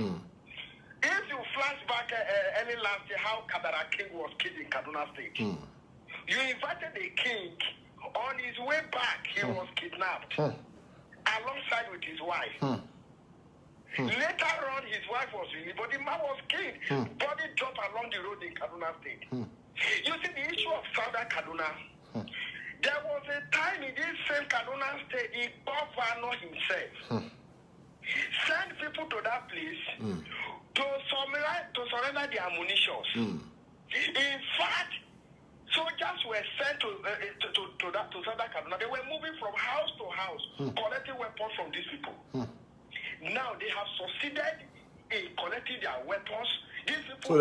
Speaker 2: If you flash back early last year, how Kadara King was killed in Kaduna State, you invited the king. On his way back, he was kidnapped alongside with his wife. Later on, his wife was released, but the man was killed. Body dropped along the road in Kaduna State. You see, the issue of Southern Kaduna, there was a time in this same Kaduna State, the governor himself sent people to that place to surrender their ammunitions. In fact, soldiers were sent to Southern Kaduna. They were moving from house to house, collecting weapons from these people. Now they have succeeded in collecting their weapons. These people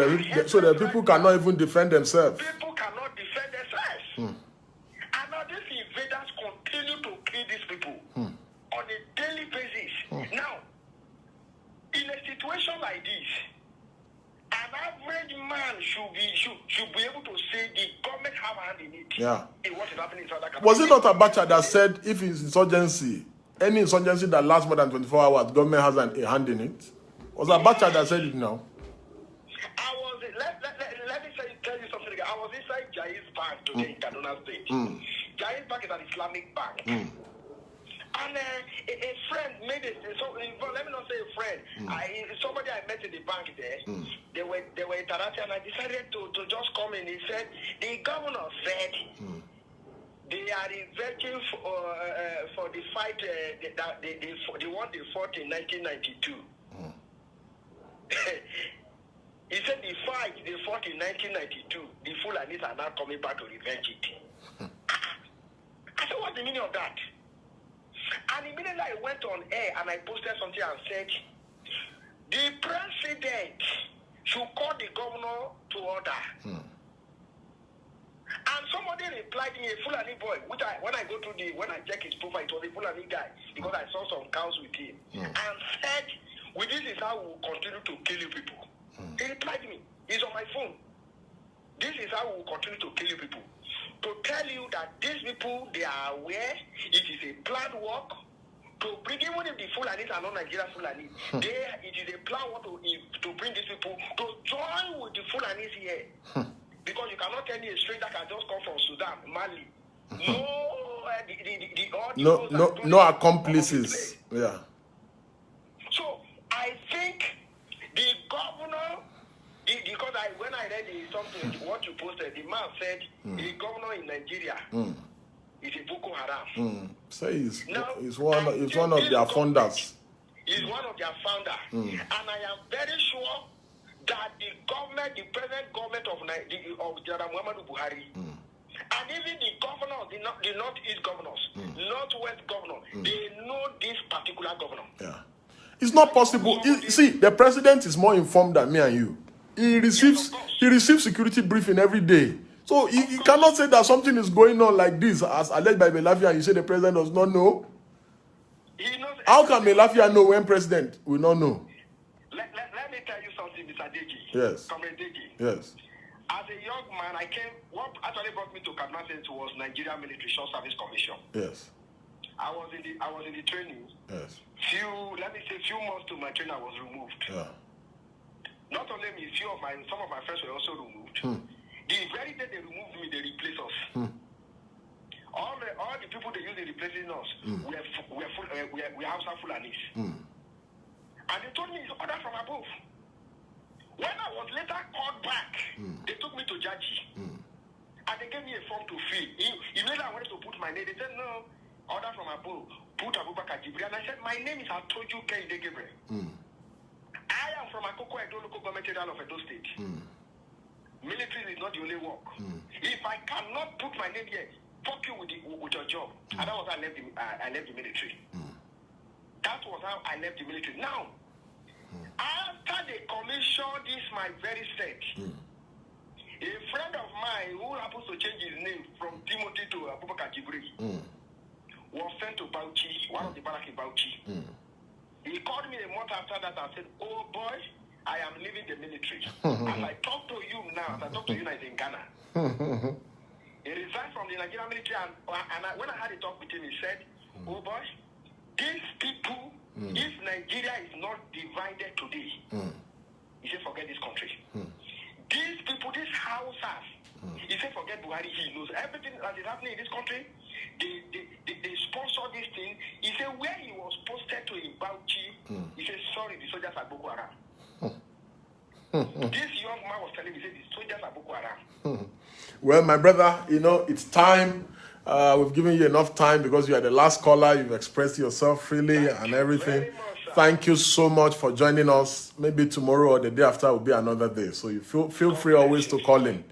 Speaker 1: so the people cannot even defend themselves.
Speaker 2: People cannot defend themselves. And now these invaders continue to kill these people on a daily basis. Now, in a situation like this, an average man should be able to say the government have a hand in it.
Speaker 1: Yeah.
Speaker 2: In what is happening in Southern Africa.
Speaker 1: Was it not Abacha that said if it's insurgency, any insurgency that lasts more than 24 hours, government has a hand in it? Was Abacha that said it now?
Speaker 2: Let me tell you something again. I was inside Jai's bank today in Kaduna State. Jai's bank is an Islamic bank. And a friend made it. So let me not say a friend. Somebody I met in the bank there. They were interacting, and I decided to just come in. He said the governor said they are investing for the fight the one they fought in 1992. He said the fight they fought in 1992. The Fulanis are now coming back to revenge it. I said, what's the meaning of that? And immediately I went on air and I posted something and said, the president should call the governor to order. And somebody replied me, a Fulani boy, which when I check his profile, it was a Fulani guy, because I saw some cows with him, and said, well, this is how we will continue to kill you people. He replied me, he's on my phone. This is how we will continue to kill you people. To tell you that these people, they are aware it is a planned work to bring, even if the Fulanis are not Nigerian Fulanis, it is a planned work to bring these people to join with the Fulanis here. Because you cannot tell me a stranger can just come from Sudan, Mali.
Speaker 1: No accomplices. Yeah.
Speaker 2: So I think the governor, because when I read something, what you posted, the man said a governor in Nigeria is a Boko Haram.
Speaker 1: Say he's one of their founders.
Speaker 2: He's one of their founders. And I am very sure that the government, the present government of General Muhammadu Buhari, and even the governors, the Northeast governors, Northwest governors, they know this particular governor.
Speaker 1: Yeah. It's not possible. See, the president is more informed than me and you. He receives security briefing every day. So you cannot say that something is going on like this, as alleged by Mailafia, and you say the president does not know.
Speaker 2: He knows.
Speaker 1: How can Mailafia know when president will not know?
Speaker 2: Let me tell you something, Mr. Deji.
Speaker 1: Yes.
Speaker 2: Comrade Deji.
Speaker 1: Yes.
Speaker 2: As a young man, what actually brought me to Kaduna was Nigeria Military Short Service Commission.
Speaker 1: Yes.
Speaker 2: I was in the training.
Speaker 1: Yes.
Speaker 2: Few months to my training, I was removed.
Speaker 1: Yeah.
Speaker 2: Not only me, some of my friends were also removed. The very day they removed me, they replaced us. All the people they used in replacing us we Hausa Fulanis. And they told me it's order from above. When I was later called back, they took me to Jaji. And they gave me a form to fill. Immediately I wanted to put my name. They said, no, order from above. Put Abubakar Jibril. And I said, my name is Atoju Kehinde Gabriel. I am from Akoko Edo local government area of Edo State. Military is not the only work. If I cannot put my name here, fuck you with your job. And that was how I left the military. That was how I left the military. Now, after they commissioned this my very set, a friend of mine who happens to change his name from Timothy to Abubakar Jibril was sent to Bauchi, one of the barracks in Bauchi. He called me a month after that and said, oh boy, I am leaving the military. As I talk to you now, he's in Ghana. He resigned from the Nigerian military and when I had a talk with him, he said, oh boy, these people, if Nigeria is not divided today, he said, forget this country. These people, these houses, he said, forget Buhari, he knows everything that is happening in this country. They sponsor this thing. He said, where he was posted to in Bauchi, he said, sorry, the soldiers are Boko Haram. This young man was telling me, he said, the soldiers are Boko Haram.
Speaker 1: Well, my brother, it's time. We've given you enough time because you are the last caller. You've expressed yourself freely and everything. Thank you so much for joining us. Maybe tomorrow or the day after will be another day. So you feel free always to call in.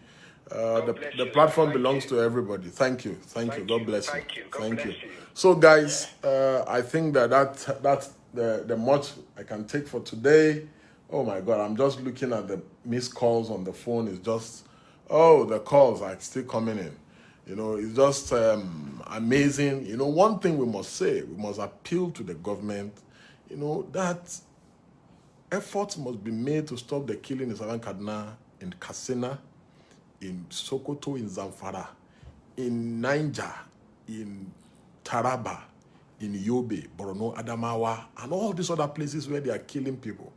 Speaker 1: The platform belongs to everybody. Thank you. God bless you. Thank you. So, guys, I think that's the much I can take for today. Oh my God, I'm just looking at the missed calls on the phone. It's just, the calls are still coming in. It's just amazing. One thing we must say, we must appeal to the government, that efforts must be made to stop the killing in Southern Kaduna, in Katsina, in Sokoto, in Zamfara, in Niger, in Taraba, in Yobe, Borno, Adamawa, and all these other places where they are killing people.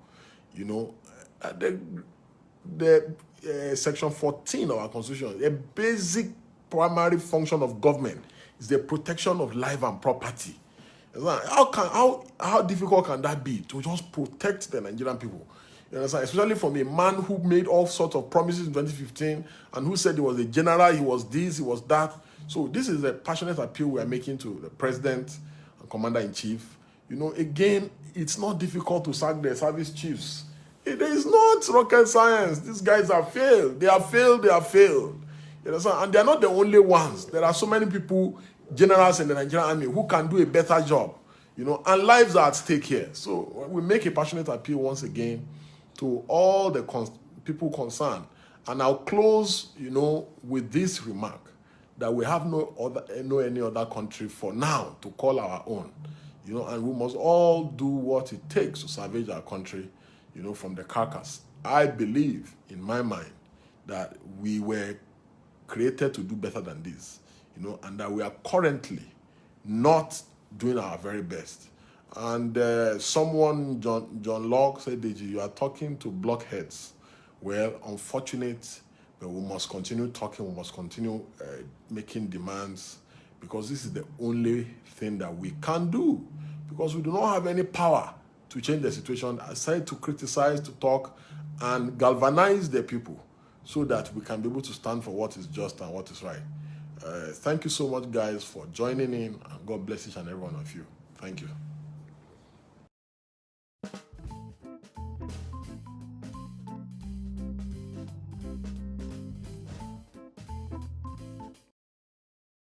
Speaker 1: The Section 14 of our Constitution, a basic primary function of government is the protection of life and property. How difficult can that be to just protect the Nigerian people? You understand? Especially from a man who made all sorts of promises in 2015 and who said he was a general, he was this, he was that. So this is a passionate appeal we are making to the president and commander-in-chief. Again, it's not difficult to sack the service chiefs. It is not rocket science. These guys are failed. They are failed. You understand? And they are not the only ones. There are so many people, generals in the Nigerian army, who can do a better job. And lives are at stake here. So we make a passionate appeal once again to all the people concerned. And I'll close, with this remark that we have no any other country for now to call our own. And we must all do what it takes to salvage our country, from the carcass. I believe, in my mind, that we were created to do better than this, and that we are currently not doing our very best. And someone, John Locke, said, Deji, you are talking to blockheads. Well, unfortunate, but we must continue talking. We must continue making demands, because this is the only thing that we can do, because we do not have any power to change the situation aside to criticize, to talk, and galvanize the people so that we can be able to stand for what is just and what is right. Thank you so much, guys, for joining in, and God bless each and every one of you. Thank you.